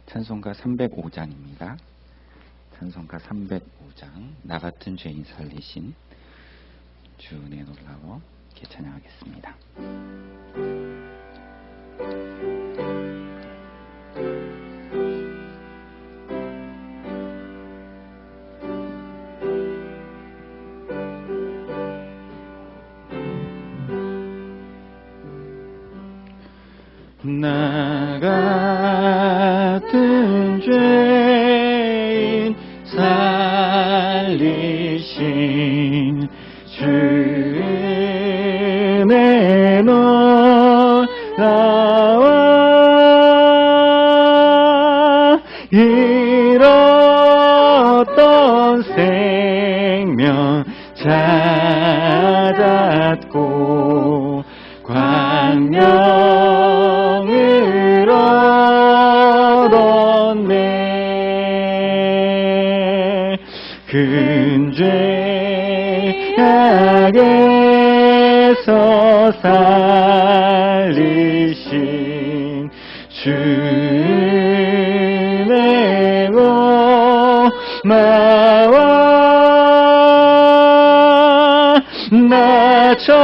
찬송가 305장입니다. 찬송가 305장 나 같은 죄인 살리신 주 은혜 놀라워 이렇게 찬양하겠습니다. 나 같은 죄인 살리신 주 은혜 놀라워 잃었던 생명 찾았고 광명을 얻었네. 큰 죄악에서 살리신 주 은혜 고마워. 나 처음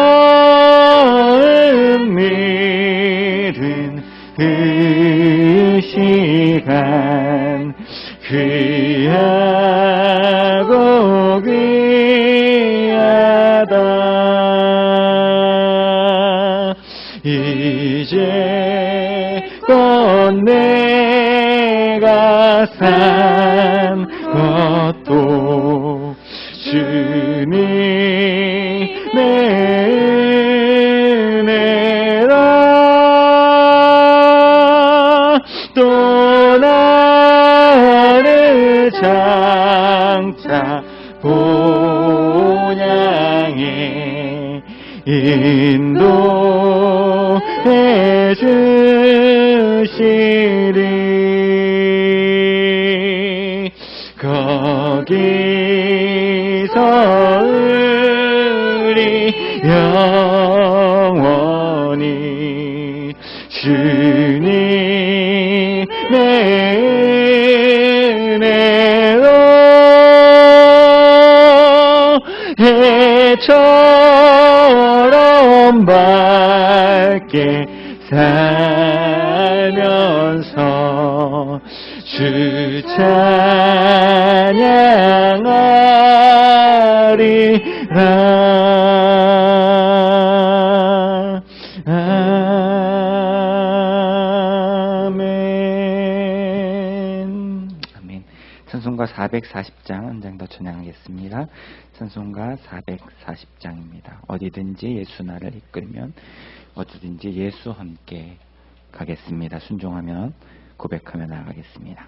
믿은 그 시간 귀하고 귀하다. 이제껏 내가 산 것도 주님의 은혜라. 또 나를 장차 본향에 인도해 주시리. 거기서 우리 영원히 주님의 은혜로 해처럼 밝게 살면서 주 찬양하리라. 아멘. 아멘. 찬송가 440장 한 장 더 찬양하겠습니다. 찬송가 440장입니다. 어디든지 예수 나를 이끌면 어디든지 예수 함께 가겠습니다. 순종하면 고백하며 나아가겠습니다.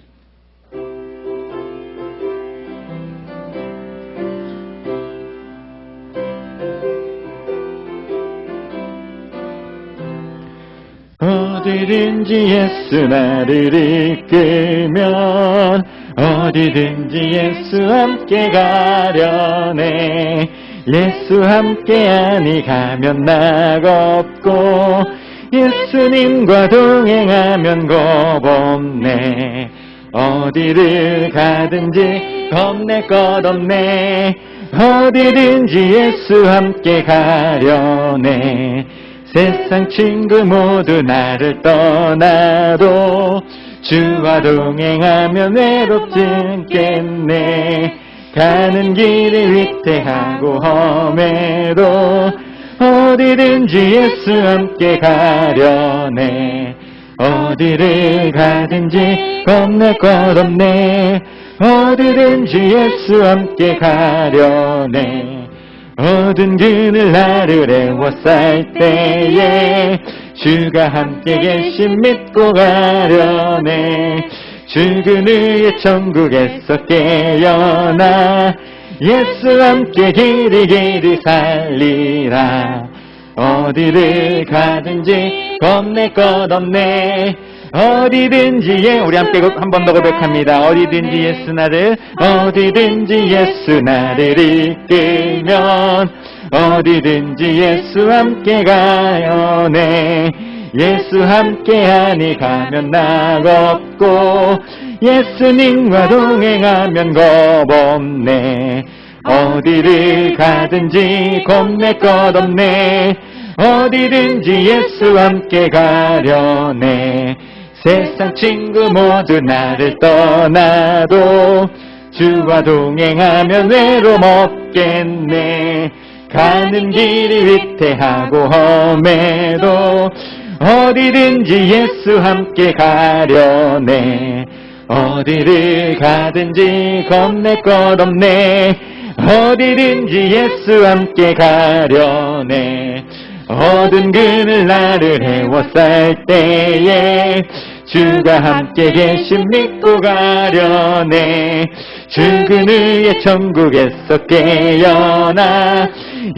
어디든지 예수 나를 이끌면 어디든지 예수 함께 가려네. 예수 함께하니 가면 낙없고 예수님과 동행하면 겁없네. 어디를 가든지 겁낼 것 없네. 어디든지 예수 함께 가려네. 세상 친구 모두 나를 떠나도 주와 동행하면 외롭지 않겠네. 가는 길이 위태하고 험해도 어디든지 예수 함께 가려네. 어디를 가든지 겁낼 것 없네. 어디든지 예수 함께 가려네. 모든 그늘 나를 애워쌀 때에 주가 함께 계심 믿고 가려네. 주 그늘의 천국에서 깨어나 예수 함께 길이 살리라. 어디를 가든지 겁낼 것 없네. 어디든지 우리 함께 한 번 더 고백합니다. 어디든지 예수 나를 이끌면 어디든지 예수 함께 가요네. 예수 함께하니 가면 낙 없고 예수님과 동행하면 겁 없네. 어디를 가든지 겁낼 것 없네. 어디든지 예수 함께 가려네. 세상 친구 모두 나를 떠나도 주와 동행하면 외로움 없겠네. 가는 길이 위태하고 험해도 어디든지 예수 함께 가려네. 어디를 가든지 겁낼 것 없네. 어디든지 예수 함께 가려네. 어두운 그늘 나를 헤워쌀 때에 주가 함께 계심 믿고 가려네. 주 그늘의 천국에서 깨어나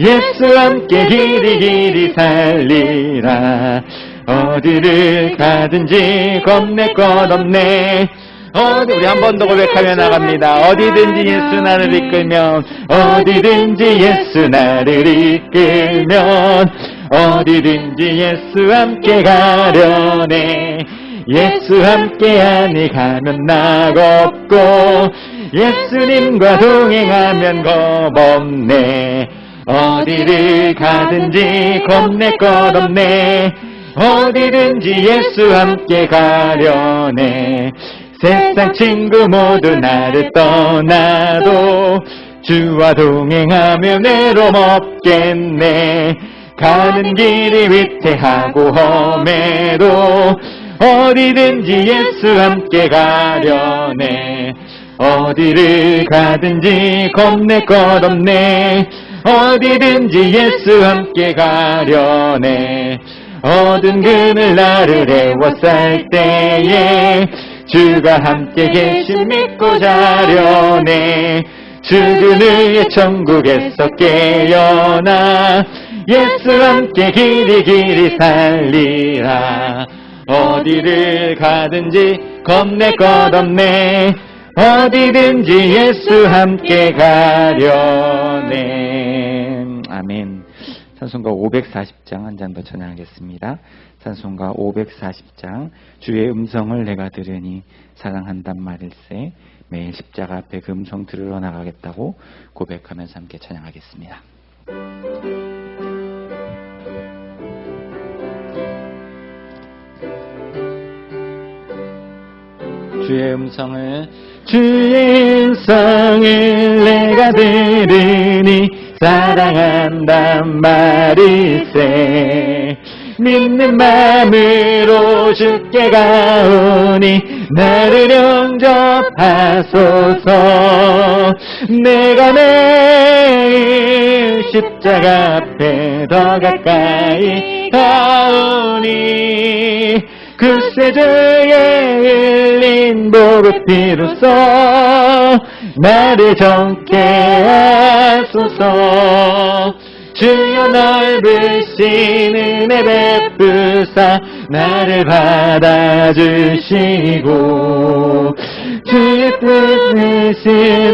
예수 함께 길이 살리라. 어디를 가든지 겁낼 것 없네. 우리 한 번 더 고백하며 나갑니다. 어디든지 예수 나를 이끌면, 어디든지 예수 나를 이끌면, 어디든지 예수 함께 가려네. 예수 함께하니 가면 낙 없고 예수님과 동행하면 겁 없네. 어디를 가든지 겁낼 것 없네. 어디든지 예수 함께 가려네. 세상 친구 모두 나를 떠나도 주와 동행하면 외로움 없겠네. 가는 길이 위태하고 험해도 어디든지 예수 함께 가려네. 어디를 가든지 겁낼 것 없네. 어디든지 예수 함께 가려네. 어두운 그늘 나를 헤워쌀 때에 주가 함께 계심 믿고 자려네. 주 그늘의 천국에서 깨어나 예수 함께 길이 살리라. 어디를 가든지 겁낼 것 없네. 어디든지 예수 함께 가려네. 아멘. 찬송가 540장 한 장 더 찬양하겠습니다. 찬송가 540장. 주의 음성을 내가 들으니 사랑한단 말일세. 매일 십자가 앞에 그 음성 들으러 나가겠다고 고백하면서 함께 찬양하겠습니다. 주의 음성을 내가 들으니 사랑한단 말일세. 믿는 마음으로 주께 가오니 나를 영접하소서. 내가 매일 십자가 앞에 더 가까이 가오니 글쎄 주의 흘린 보급 피로써 나를 정케 하소서. 주여 넓으신 은혜 베푸사 나를 받아주시고 주의 뜻을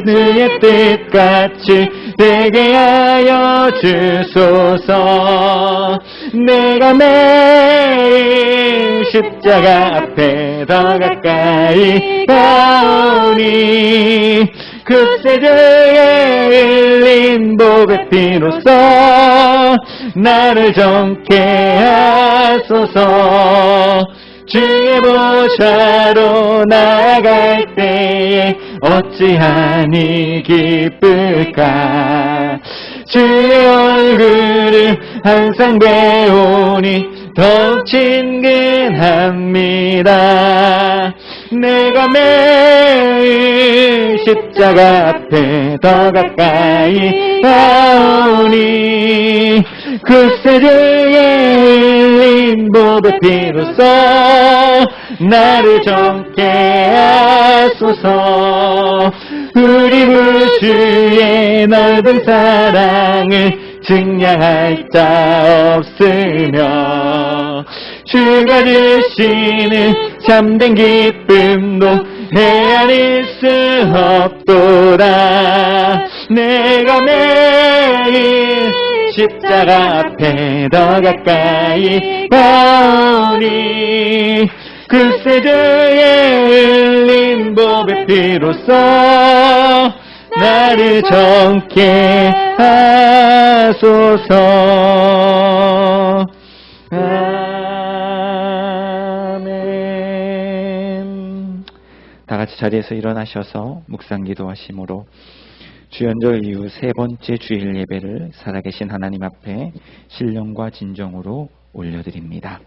주의 뜻같이 되게 하여 주소서. 내가 매일 십자가 앞에 더 가까이 가오니 글쎄 주의 흘린 보배 피로써 나를 정케 하소서. 주의 보좌로 나아갈 때에 어찌하니 기쁠까. 주의 얼굴을 항상 배우니 더욱 친근합니다. 내가 매일 십자가 앞에 더 가까이 가오니 글쎄 주의 흘린 보배 피로써 나를 정케 하소서. 우리 구주의 넓은 사랑을 증량할 자 없으며 주가 주시는 참된 기쁨도 헤아릴 수 없도다. 내가 매일 십자가 앞에 더 가까이 가오니 그 세대에 흘린 법의 피로써 나를 정케 하소서. 아멘. 다 같이 자리에서 일어나셔서 묵상 기도하심으로 주연절 이후 세 번째 주일 예배를 살아계신 하나님 앞에 신령과 진정으로 올려드립니다.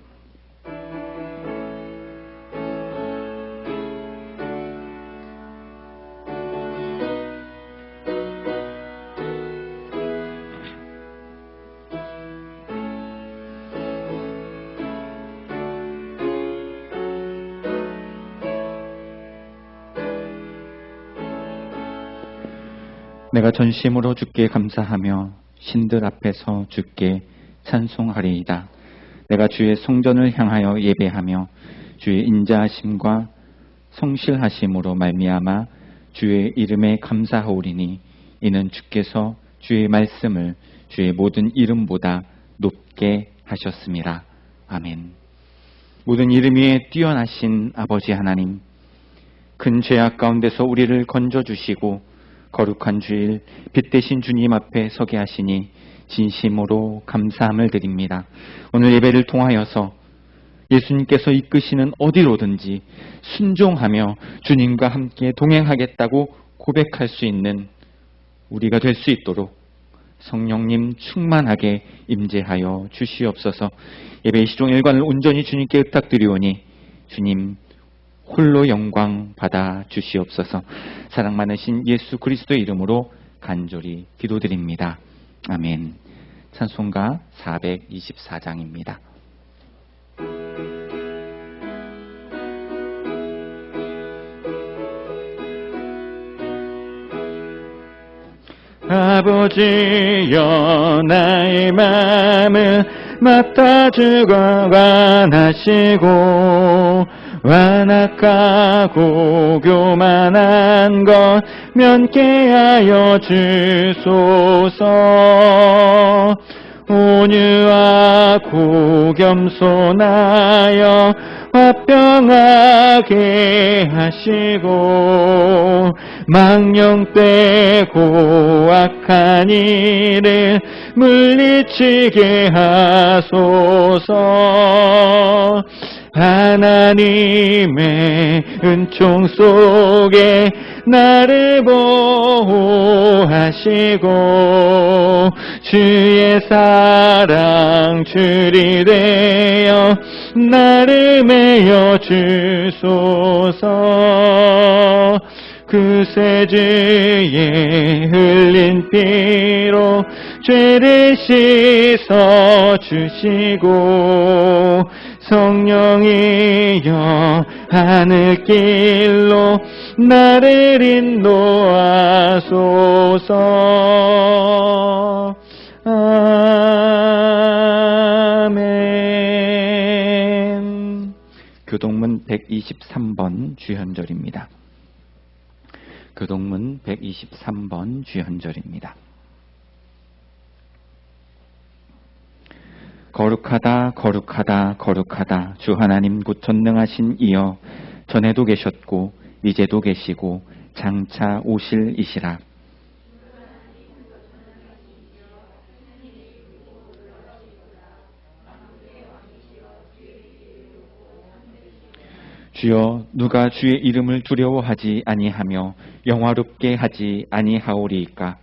내가 전심으로 주께 감사하며 신들 앞에서 주께 찬송하리이다. 내가 주의 성전을 향하여 예배하며 주의 인자하심과 성실하심으로 말미암아 주의 이름에 감사하오리니 이는 주께서 주의 말씀을 주의 모든 이름보다 높게 하셨습니다. 아멘. 모든 이름 위에 뛰어나신 아버지 하나님, 큰 죄악 가운데서 우리를 건져주시고 거룩한 주일 빛 대신 주님 앞에 서게 하시니 진심으로 감사함을 드립니다. 오늘 예배를 통하여서 예수님께서 이끄시는 어디로든지 순종하며 주님과 함께 동행하겠다고 고백할 수 있는 우리가 될 수 있도록 성령님 충만하게 임재하여 주시옵소서. 예배 시종 일관을 온전히 주님께 의탁드리오니 주님 홀로 영광 받아 주시옵소서. 사랑 많으신 예수 그리스도의 이름으로 간절히 기도드립니다. 아멘. 찬송가 424장입니다. 아버지여 나의 마음을 맡아주고 관하시고 완악하고 교만한 것 면케하여 주소서. 온유하고 겸손하여 화평하게 하시고 망령되고 악한 일을 물리치게 하소서. 하나님의 은총 속에 나를 보호하시고 주의 사랑 줄이 되어 나를 메어 주소서. 그 세주에 흘린 피로 죄를 씻어 주시고 성령이여 하늘길로 나를 인도하소서. 아멘. 교동문 123번 주현절입니다. 교동문 123번 주현절입니다. 거룩하다 거룩하다 거룩하다 주 하나님 곧 전능하신 이여 전에도 계셨고 이제도 계시고 장차 오실 이시라. 주여 누가 주의 이름을 두려워하지 아니하며 영화롭게 하지 아니하오리이까.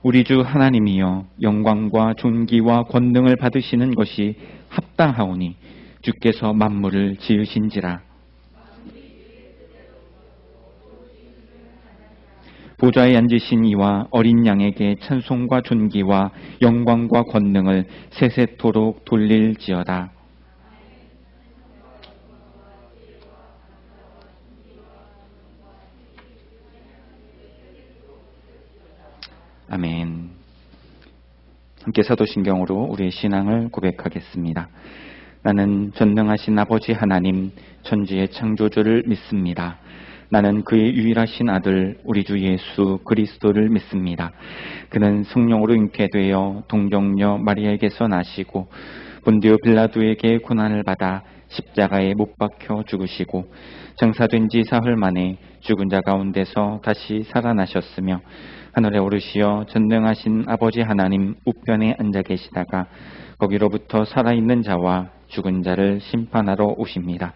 우리 주 하나님이여 영광과 존귀와 권능을 받으시는 것이 합당하오니 주께서 만물을 지으신지라. 보좌에 앉으신 이와 어린 양에게 찬송과 존귀와 영광과 권능을 세세토록 돌릴지어다. 아멘. 함께 사도신경으로 우리의 신앙을 고백하겠습니다. 나는 전능하신 아버지 하나님, 천지의 창조주를 믿습니다. 나는 그의 유일하신 아들 우리 주 예수 그리스도를 믿습니다. 그는 성령으로 잉태되어 동정녀 마리아에게서 나시고 본디오 빌라도에게 고난을 받아 십자가에 못 박혀 죽으시고 장사된 지 사흘 만에 죽은 자 가운데서 다시 살아나셨으며 하늘에 오르시어 전능하신 아버지 하나님 우편에 앉아 계시다가 거기로부터 살아있는 자와 죽은 자를 심판하러 오십니다.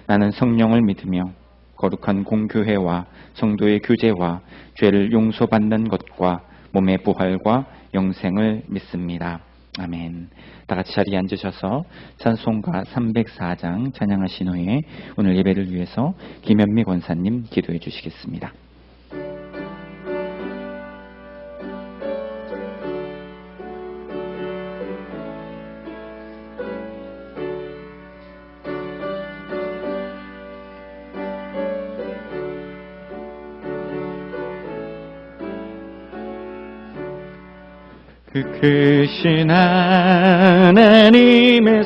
나는 성령을 믿으며 거룩한 공교회와 성도의 교제와 죄를 용서받는 것과 몸의 부활과 영생을 믿습니다. 아멘. 다 같이 자리에 앉으셔서 찬송가 304장 찬양하신 후에 오늘 예배를 위해서 김현미 권사님 기도해 주시겠습니다. 그 크신 하나님의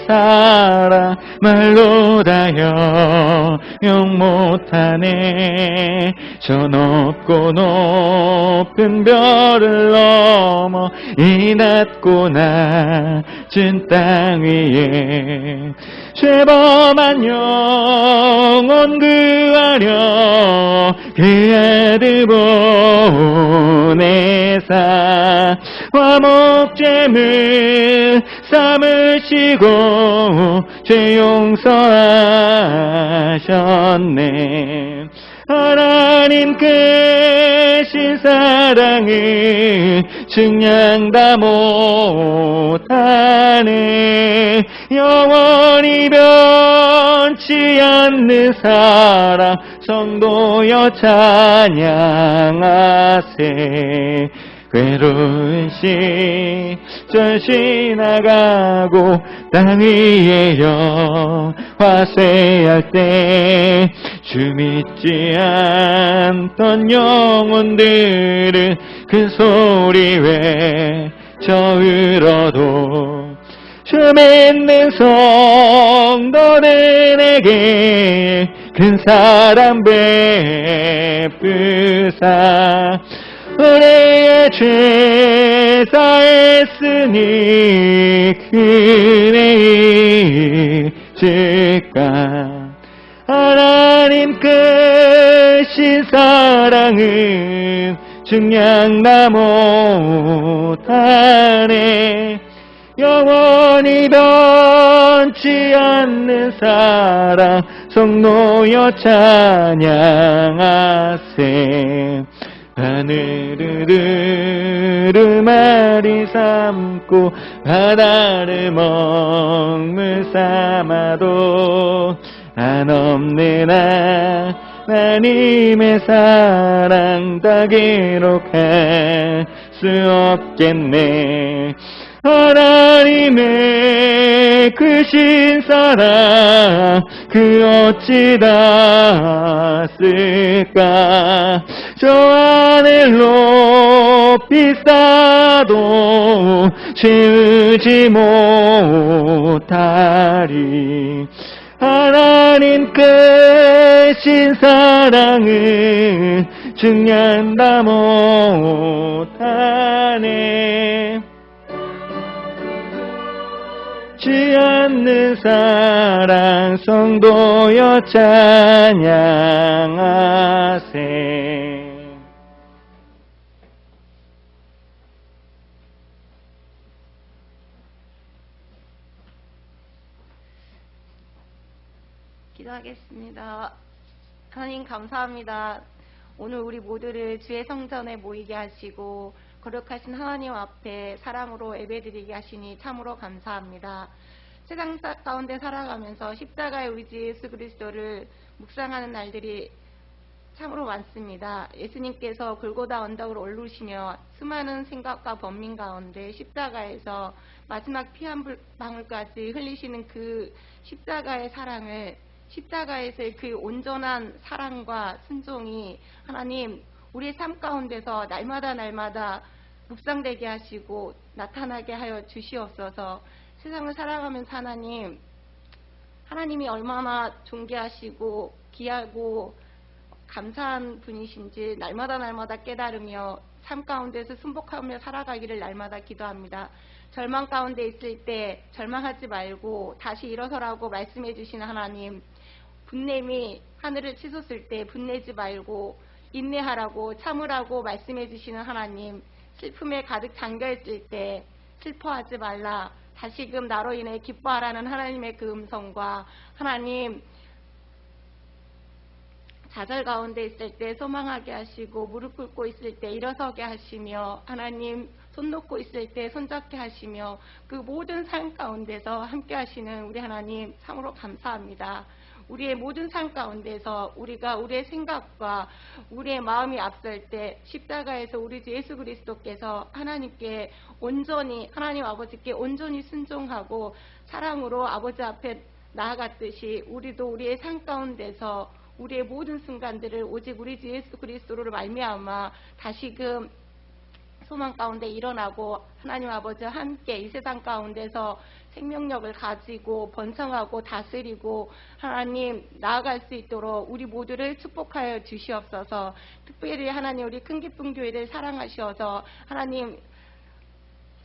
사랑 말로 다 영영 못하네. 저 높고 높은 별을 넘어 이 낮고 낮은 땅 위에 죄범한 영혼 구하려 그 아들 보내사 화목제물 삼으시고 죄 용서하셨네. 하나님 크신 사랑을 증량 다 못하네. 영원히 변치 않는 사랑 성도여 찬양하세. 괴로운 시절 지나가고 땅 위에 화쇠할 때 주 믿지 않던 영혼들은 큰 소리 외쳐 울어도 주 믿는 성도들에게 큰 사랑 베푸사 우리의 죄 사했으니 그네 잊을까. 하나님 크신 사랑은 증량 다 못하네. 영원히 변치 않는 사랑 성도여 찬양하세. 하늘을 두루마리 삼고 바다를 먹물 삼아도 한없는 하나님의 사랑 다 기록할 수 없겠네. 하나님의 크신 사랑 그 어찌 닿았을까. 저 하늘 높이 쌓아도 채우지 못하리. 하나님 크신 사랑을 증량 다 못하네. 지 않는 사랑 성도여 찬양하세. 기도하겠습니다. 하나님 감사합니다. 오늘 우리 모두를 주의 성전에 모이게 하시고 거룩하신 하나님 앞에 사랑으로 예배드리게 하시니 참으로 감사합니다. 세상 가운데 살아가면서 십자가의 우리 주 예수 그리스도를 묵상하는 날들이 참으로 많습니다. 예수님께서 골고다 언덕으로 오르시며 수많은 생각과 번민 가운데 십자가에서 마지막 피 한 방울까지 흘리시는 그 십자가의 사랑을, 십자가에서의 그 온전한 사랑과 순종이 하나님 우리의 삶 가운데서 날마다 묵상되게 하시고 나타나게 하여 주시옵소서. 세상을 살아가면서 하나님 하나님이 얼마나 존귀하시고 귀하고 감사한 분이신지 날마다 깨달으며 삶 가운데서 순복하며 살아가기를 날마다 기도합니다. 절망 가운데 있을 때 절망하지 말고 다시 일어서라고 말씀해 주시는 하나님, 분냄이 하늘을 치솟을 때 분내지 말고 인내하라고 참으라고 말씀해 주시는 하나님, 슬픔에 가득 잠겨있을 때 슬퍼하지 말라, 다시금 나로 인해 기뻐하라는 하나님의 그 음성과 하나님 좌절 가운데 있을 때 소망하게 하시고 무릎 꿇고 있을 때 일어서게 하시며 하나님 손 놓고 있을 때 손잡게 하시며 그 모든 삶 가운데서 함께 하시는 우리 하나님 참으로 감사합니다. 우리의 모든 삶 가운데서 우리가 우리의 생각과 우리의 마음이 앞설 때 십자가에서 우리 주 예수 그리스도께서 하나님께 온전히 하나님 아버지께 온전히 순종하고 사랑으로 아버지 앞에 나아갔듯이 우리도 우리의 삶 가운데서 우리의 모든 순간들을 오직 우리 주 예수 그리스도로 말미암아 다시금 소망 가운데 일어나고 하나님 아버지와 함께 이 세상 가운데서 생명력을 가지고 번성하고 다스리고 하나님 나아갈 수 있도록 우리 모두를 축복하여 주시옵소서. 특별히 하나님 우리 큰 기쁨 교회를 사랑하셔서 하나님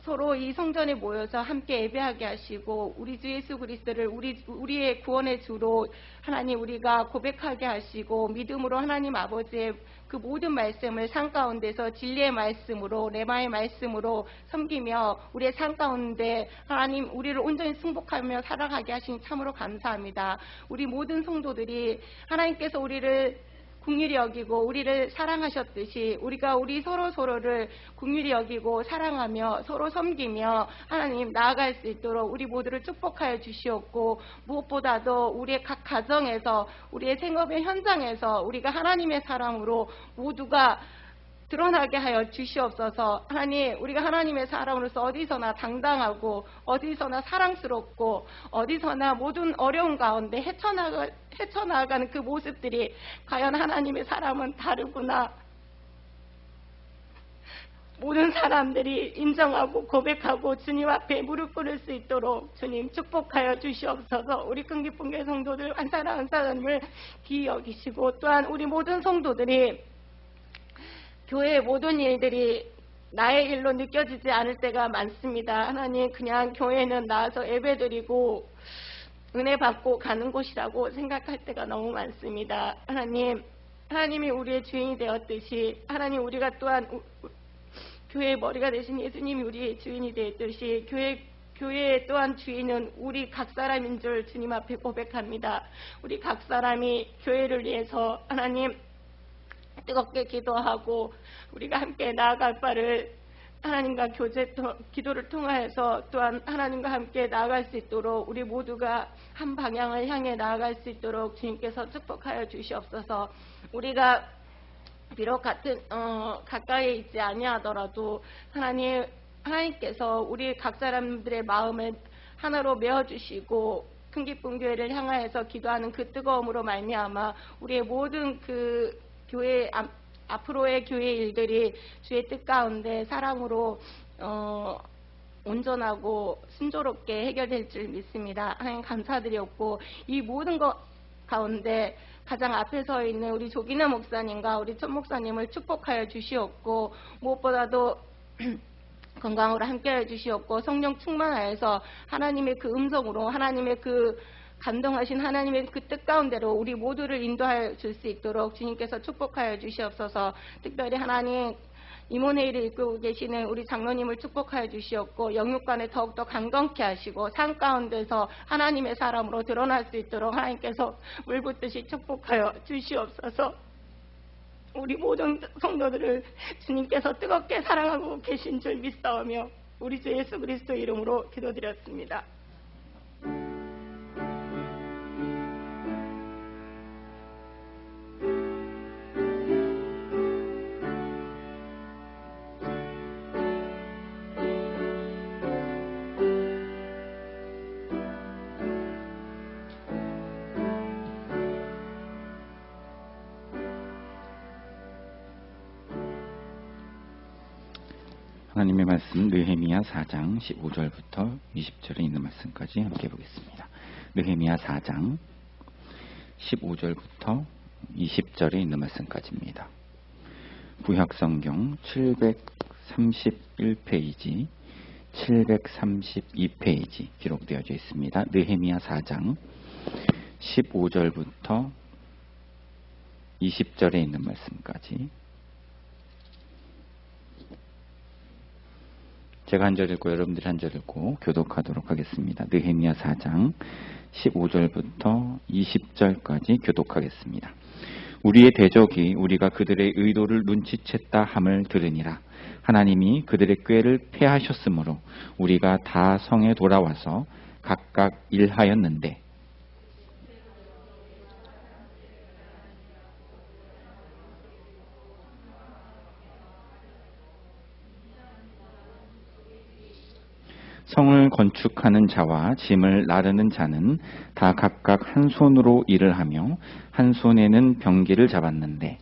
서로 이 성전에 모여서 함께 예배하게 하시고 우리 주 예수 그리스도를 우리의 구원의 주로 하나님 우리가 고백하게 하시고 믿음으로 하나님 아버지의 그 모든 말씀을 삶 가운데서 진리의 말씀으로 레마의 말씀으로 섬기며 우리의 삶 가운데 하나님 우리를 온전히 승복하며 살아가게 하시니 참으로 감사합니다. 우리 모든 성도들이 하나님께서 우리를 긍휼히 여기고 우리를 사랑하셨듯이 우리가 우리 서로를 긍휼히 여기고 사랑하며 서로 섬기며 하나님 나아갈 수 있도록 우리 모두를 축복하여 주시옵고 무엇보다도 우리의 각 가정에서 우리의 생업의 현장에서 우리가 하나님의 사랑으로 모두가 드러나게 하여 주시옵소서. 하나님 우리가 하나님의 사람으로서 어디서나 당당하고 어디서나 사랑스럽고 어디서나 모든 어려운 가운데 헤쳐나가는 그 모습들이 과연 하나님의 사람은 다르구나, 모든 사람들이 인정하고 고백하고 주님 앞에 무릎 꿇을 수 있도록 주님 축복하여 주시옵소서. 우리 큰 기쁨 교회 성도들 한 사람 한 사람을 귀히 여기시고 또한 우리 모든 성도들이 교회의 모든 일들이 나의 일로 느껴지지 않을 때가 많습니다. 하나님 그냥 교회는 나와서 예배드리고 은혜 받고 가는 곳이라고 생각할 때가 너무 많습니다. 하나님이 우리의 주인이 되었듯이 하나님 우리가 또한 교회의 머리가 되신 예수님이 우리의 주인이 되었듯이 교회의 또한 주인은 우리 각 사람인 줄 주님 앞에 고백합니다. 우리 각 사람이 교회를 위해서 하나님 뜨겁게 기도하고 우리가 함께 나아갈 바를 하나님과 기도를 통하여서 또한 하나님과 함께 나아갈 수 있도록 우리 모두가 한 방향을 향해 나아갈 수 있도록 주님께서 축복하여 주시옵소서. 우리가 비록 가까이에 있지 아니하더라도 하나님께서 우리 각 사람들의 마음을 하나로 메어주시고 큰 기쁨 교회를 향하여서 기도하는 그 뜨거움으로 말미암아 우리의 모든 그 교회 앞으로의 교회 일들이 주의 뜻 가운데 사랑으로 온전하고 순조롭게 해결될 줄 믿습니다. 하나님 감사드렸고 이 모든 것 가운데 가장 앞에 서 있는 우리 조기나 목사님과 우리 천 목사님을 축복하여 주시옵고 무엇보다도 건강으로 함께하여 주시옵고 성령 충만하여서 하나님의 그 음성으로 하나님의 그 감동하신 하나님의 그 뜻 가운데로 우리 모두를 인도하여 줄 수 있도록 주님께서 축복하여 주시옵소서. 특별히 하나님 임원회의를 이끌고 계시는 우리 장로님을 축복하여 주시옵고 영육간에 더욱더 강건케 하시고 삶 가운데서 하나님의 사람으로 드러날 수 있도록 하나님께서 물붓듯이 축복하여 주시옵소서. 우리 모든 성도들을 주님께서 뜨겁게 사랑하고 계신 줄 믿사오며 우리 주 예수 그리스도 이름으로 기도드렸습니다. 하나님의 말씀 느헤미야 4장 15절부터 20절에 있는 말씀까지 함께 보겠습니다. 느헤미야 4장 15절부터 20절에 있는 말씀까지입니다. 구약성경 731페이지, 732페이지 기록되어져 있습니다. 느헤미야 4장 15절부터 20절에 있는 말씀까지 제가 한 절 읽고 여러분들이 한 절 읽고 교독하도록 하겠습니다. 느헤미야 4장 15절부터 20절까지 교독하겠습니다. 우리의 대적이 우리가 그들의 의도를 눈치챘다 함을 들으니라. 하나님이 그들의 꾀를 패하셨으므로 우리가 다 성에 돌아와서 각각 일하였는데 성을 건축하는 자와 짐을 나르는 자는 다 각각 한 손으로 일을 하며 한 손에는 병기를 잡았는데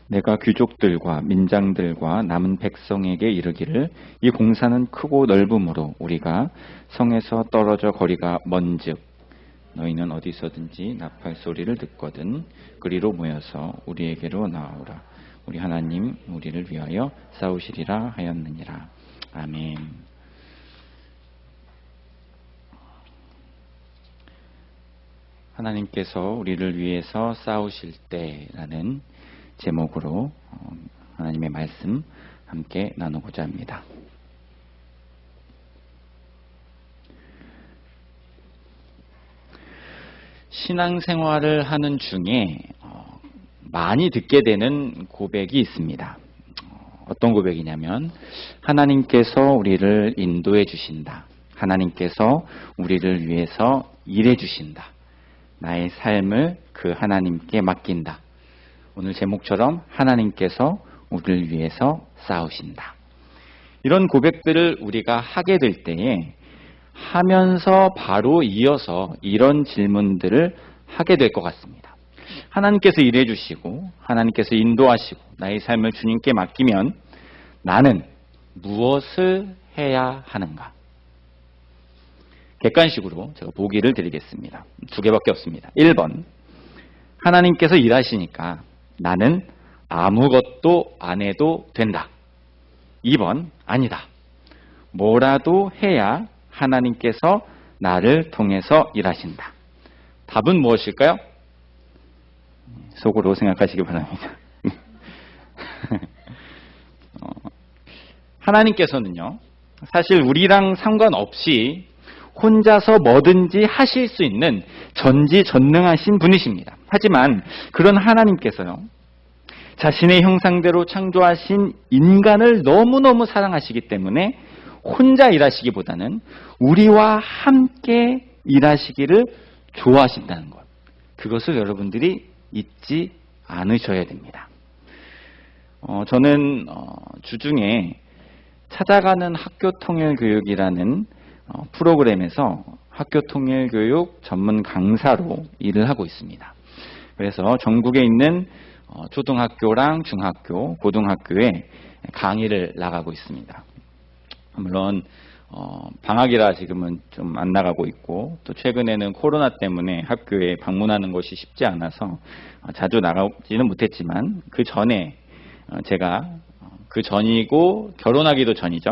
내가 귀족들과 민장들과 남은 백성에게 이르기를 이 공사는 크고 넓음으로 우리가 성에서 떨어져 거리가 먼즉 너희는 어디서든지 나팔 소리를 듣거든 그리로 모여서 우리에게로 나아오라. 우리 하나님 우리를 위하여 싸우시리라 하였느니라. 아멘. 하나님께서 우리를 위해서 싸우실 때라는 제목으로 하나님의 말씀 함께 나누고자 합니다. 신앙생활을 하는 중에 많이 듣게 되는 고백이 있습니다. 어떤 고백이냐면 하나님께서 우리를 인도해 주신다. 하나님께서 우리를 위해서 일해 주신다. 나의 삶을 그 하나님께 맡긴다. 오늘 제목처럼 하나님께서 우리를 위해서 싸우신다. 이런 고백들을 우리가 하게 될 때에 하면서 바로 이어서 이런 질문들을 하게 될 것 같습니다. 하나님께서 일해 주시고 하나님께서 인도하시고 나의 삶을 주님께 맡기면 나는 무엇을 해야 하는가? 객관식으로 제가 보기를 드리겠습니다. 두 개밖에 없습니다. 1번, 하나님께서 일하시니까 나는 아무것도 안 해도 된다. 2번, 아니다. 뭐라도 해야 하나님께서 나를 통해서 일하신다. 답은 무엇일까요? 속으로 생각하시기 바랍니다. 하나님께서는요, 사실 우리랑 상관없이 혼자서 뭐든지 하실 수 있는 전지전능하신 분이십니다. 하지만 그런 하나님께서요, 자신의 형상대로 창조하신 인간을 너무너무 사랑하시기 때문에 혼자 일하시기보다는 우리와 함께 일하시기를 좋아하신다는 것. 그것을 여러분들이 잊지 않으셔야 됩니다. 저는 주중에 찾아가는 학교통일교육이라는 프로그램에서 학교통일교육 전문 강사로 일을 하고 있습니다. 그래서 전국에 있는 초등학교랑 중학교, 고등학교에 강의를 나가고 있습니다. 물론 방학이라 지금은 좀 안 나가고 있고 또 최근에는 코로나 때문에 학교에 방문하는 것이 쉽지 않아서 자주 나가지는 못했지만 그 전에 제가 그 전이고 결혼하기도 전이죠.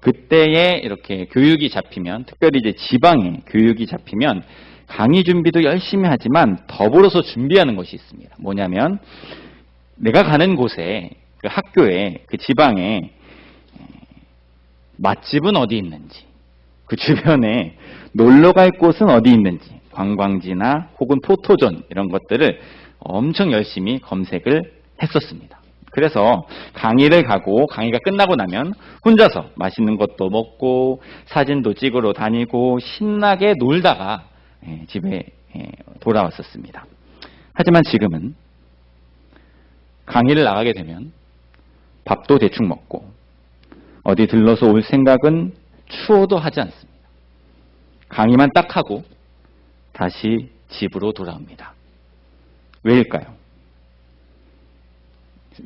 그때에 이렇게 교육이 잡히면 특별히 이제 지방에 교육이 잡히면 강의 준비도 열심히 하지만 더불어서 준비하는 것이 있습니다. 뭐냐면 내가 가는 곳에 그 학교에 그 지방에 맛집은 어디 있는지, 그 주변에 놀러 갈 곳은 어디 있는지, 관광지나 혹은 포토존 이런 것들을 엄청 열심히 검색을 했었습니다. 그래서 강의를 가고 강의가 끝나고 나면 혼자서 맛있는 것도 먹고 사진도 찍으러 다니고 신나게 놀다가 집에 돌아왔었습니다. 하지만 지금은 강의를 나가게 되면 밥도 대충 먹고 어디 들러서 올 생각은 추워도 하지 않습니다. 강의만 딱 하고 다시 집으로 돌아옵니다. 왜일까요?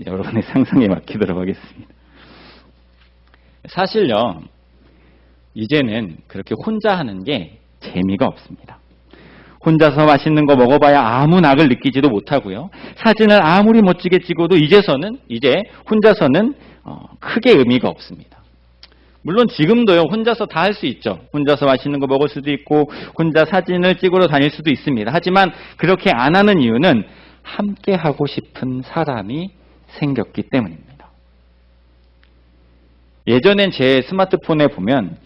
여러분의 상상에 맡기도록 하겠습니다. 사실요, 이제는 그렇게 혼자 하는 게 재미가 없습니다. 혼자서 맛있는 거 먹어봐야 아무 낙을 느끼지도 못하고요. 사진을 아무리 멋지게 찍어도 이제 혼자서는 크게 의미가 없습니다. 물론 지금도요, 혼자서 다 할 수 있죠. 혼자서 맛있는 거 먹을 수도 있고 혼자 사진을 찍으러 다닐 수도 있습니다. 하지만 그렇게 안 하는 이유는 함께 하고 싶은 사람이 생겼기 때문입니다. 예전엔 제 스마트폰에 보면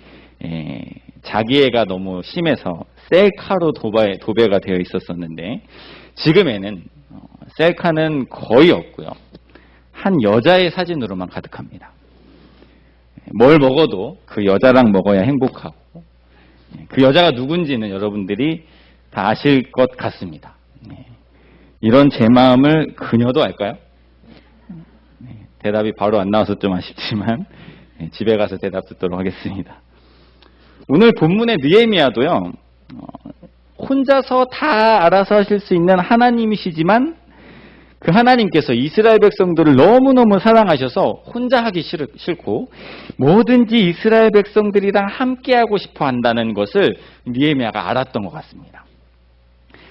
자기애가 너무 심해서 셀카로 도배가 되어 있었었는데, 지금에는 셀카는 거의 없고요. 한 여자의 사진으로만 가득합니다. 뭘 먹어도 그 여자랑 먹어야 행복하고, 그 여자가 누군지는 여러분들이 다 아실 것 같습니다. 이런 제 마음을 그녀도 알까요? 대답이 바로 안 나와서 좀 아쉽지만 집에 가서 대답 듣도록 하겠습니다. 오늘 본문의 느헤미야도요, 혼자서 다 알아서 하실 수 있는 하나님이시지만 그 하나님께서 이스라엘 백성들을 너무너무 사랑하셔서 혼자 하기 싫고 뭐든지 이스라엘 백성들이랑 함께하고 싶어 한다는 것을 느헤미야가 알았던 것 같습니다.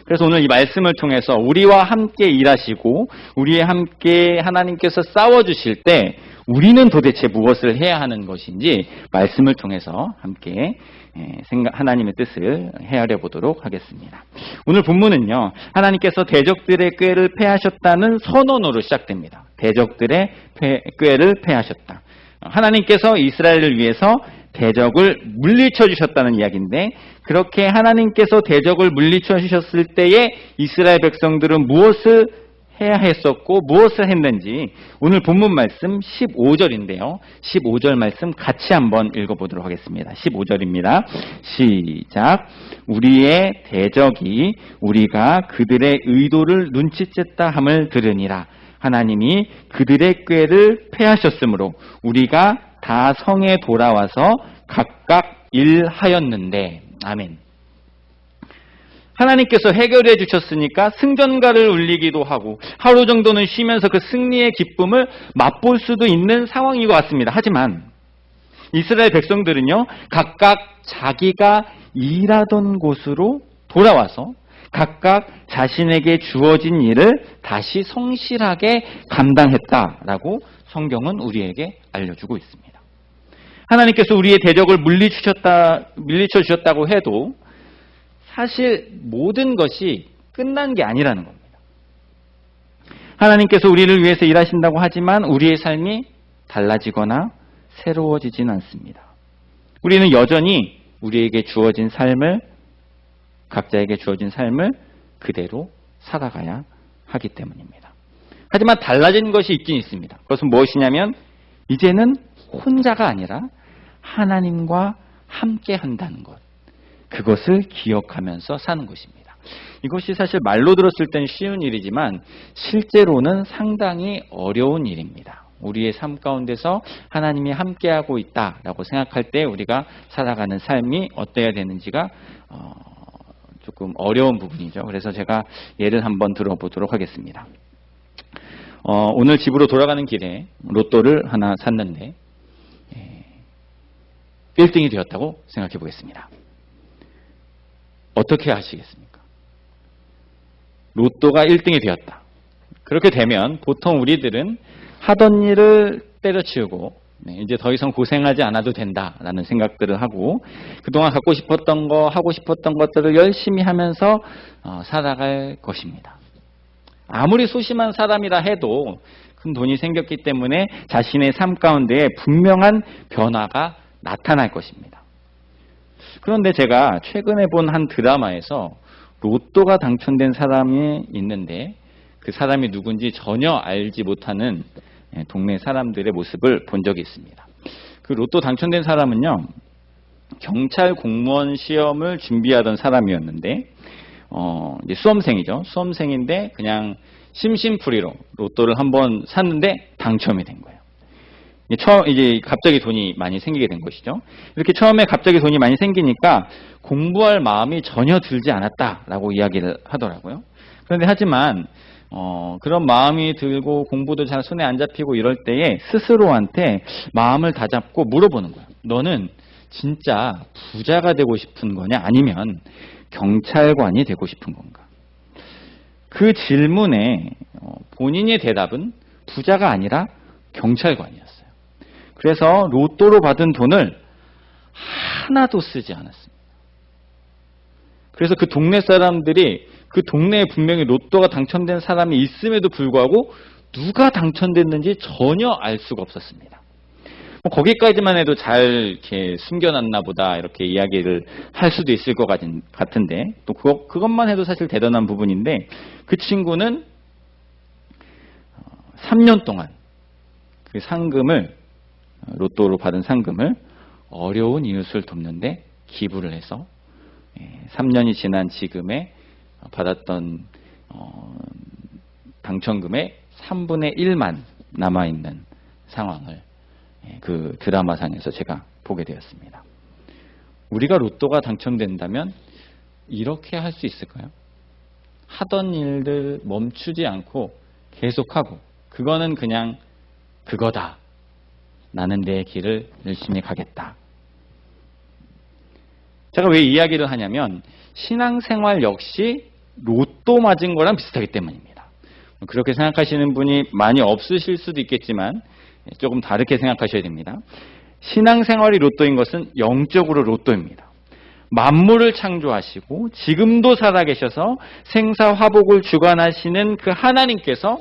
그래서 오늘 이 말씀을 통해서 우리와 함께 일하시고 우리와 함께 하나님께서 싸워주실 때 우리는 도대체 무엇을 해야 하는 것인지 말씀을 통해서 함께 하나님의 뜻을 헤아려 보도록 하겠습니다. 오늘 본문은요, 하나님께서 대적들의 꾀를 패하셨다는 선언으로 시작됩니다. 대적들의 꾀를 패하셨다. 하나님께서 이스라엘을 위해서 대적을 물리쳐 주셨다는 이야기인데, 그렇게 하나님께서 대적을 물리쳐 주셨을 때에 이스라엘 백성들은 무엇을 해야 했었고 무엇을 했는지 오늘 본문 말씀 15절인데요. 15절 말씀 같이 한번 읽어보도록 하겠습니다. 15절입니다. 시작. 우리의 대적이 우리가 그들의 의도를 눈치챘다 함을 들으니라. 하나님이 그들의 꾀를 패하셨으므로 우리가 다 성에 돌아와서 각각 일하였는데. 아멘. 하나님께서 해결해 주셨으니까 승전가를 울리기도 하고 하루 정도는 쉬면서 그 승리의 기쁨을 맛볼 수도 있는 상황인 것 같습니다. 하지만 이스라엘 백성들은요, 각각 자기가 일하던 곳으로 돌아와서 각각 자신에게 주어진 일을 다시 성실하게 감당했다라고 성경은 우리에게 알려주고 있습니다. 하나님께서 우리의 대적을 물리쳐 주셨다고 해도 사실 모든 것이 끝난 게 아니라는 겁니다. 하나님께서 우리를 위해서 일하신다고 하지만 우리의 삶이 달라지거나 새로워지진 않습니다. 우리는 여전히 우리에게 주어진 삶을, 각자에게 주어진 삶을 그대로 살아가야 하기 때문입니다. 하지만 달라진 것이 있긴 있습니다. 그것은 무엇이냐면 이제는 혼자가 아니라 하나님과 함께 한다는 것. 그것을 기억하면서 사는 것입니다. 이것이 사실 말로 들었을 땐 쉬운 일이지만 실제로는 상당히 어려운 일입니다. 우리의 삶 가운데서 하나님이 함께하고 있다라고 생각할 때 우리가 살아가는 삶이 어때야 되는지가 조금 어려운 부분이죠. 그래서 제가 예를 한번 들어보도록 하겠습니다. 오늘 집으로 돌아가는 길에 로또를 하나 샀는데 1등이 되었다고 생각해 보겠습니다. 어떻게 하시겠습니까? 로또가 1등이 되었다. 그렇게 되면 보통 우리들은 하던 일을 때려치우고 이제 더 이상 고생하지 않아도 된다라는 생각들을 하고 그동안 갖고 싶었던 거, 하고 싶었던 것들을 열심히 하면서 살아갈 것입니다. 아무리 소심한 사람이라 해도 큰 돈이 생겼기 때문에 자신의 삶 가운데 분명한 변화가 나타날 것입니다. 그런데 제가 최근에 본 한 드라마에서 로또가 당첨된 사람이 있는데 그 사람이 누군지 전혀 알지 못하는 동네 사람들의 모습을 본 적이 있습니다. 그 로또 당첨된 사람은요, 경찰 공무원 시험을 준비하던 사람이었는데 이제 수험생이죠. 수험생인데 그냥 심심풀이로 로또를 한번 샀는데 당첨이 된 거예요. 이제 갑자기 돈이 많이 생기게 된 것이죠. 이렇게 처음에 갑자기 돈이 많이 생기니까 공부할 마음이 전혀 들지 않았다라고 이야기를 하더라고요. 그런데 하지만 그런 마음이 들고 공부도 잘 손에 안 잡히고 이럴 때에 스스로한테 마음을 다잡고 물어보는 거야. 너는 진짜 부자가 되고 싶은 거냐? 아니면 경찰관이 되고 싶은 건가? 그 질문에 본인의 대답은 부자가 아니라 경찰관이었어요. 그래서 로또로 받은 돈을 하나도 쓰지 않았습니다. 그래서 그 동네 사람들이 그 동네에 분명히 로또가 당첨된 사람이 있음에도 불구하고 누가 당첨됐는지 전혀 알 수가 없었습니다. 거기까지만 해도 잘 이렇게 숨겨놨나 보다 이렇게 이야기를 할 수도 있을 것 같은데 또 그것만 해도 사실 대단한 부분인데 그 친구는 3년 동안 그 상금을 로또로 받은 상금을 어려운 이웃을 돕는데 기부를 해서 3년이 지난 지금에 받았던 당첨금의 3분의 1만 남아있는 상황을 그 드라마상에서 제가 보게 되었습니다. 우리가 로또가 당첨된다면 이렇게 할 수 있을까요? 하던 일들 멈추지 않고 계속하고 그거는 그냥 그거다. 나는 내 길을 열심히 가겠다. 제가 왜 이야기를 하냐면 신앙생활 역시 로또 맞은 거랑 비슷하기 때문입니다. 그렇게 생각하시는 분이 많이 없으실 수도 있겠지만 조금 다르게 생각하셔야 됩니다. 신앙생활이 로또인 것은 영적으로 로또입니다. 만물을 창조하시고 지금도 살아계셔서 생사화복을 주관하시는 그 하나님께서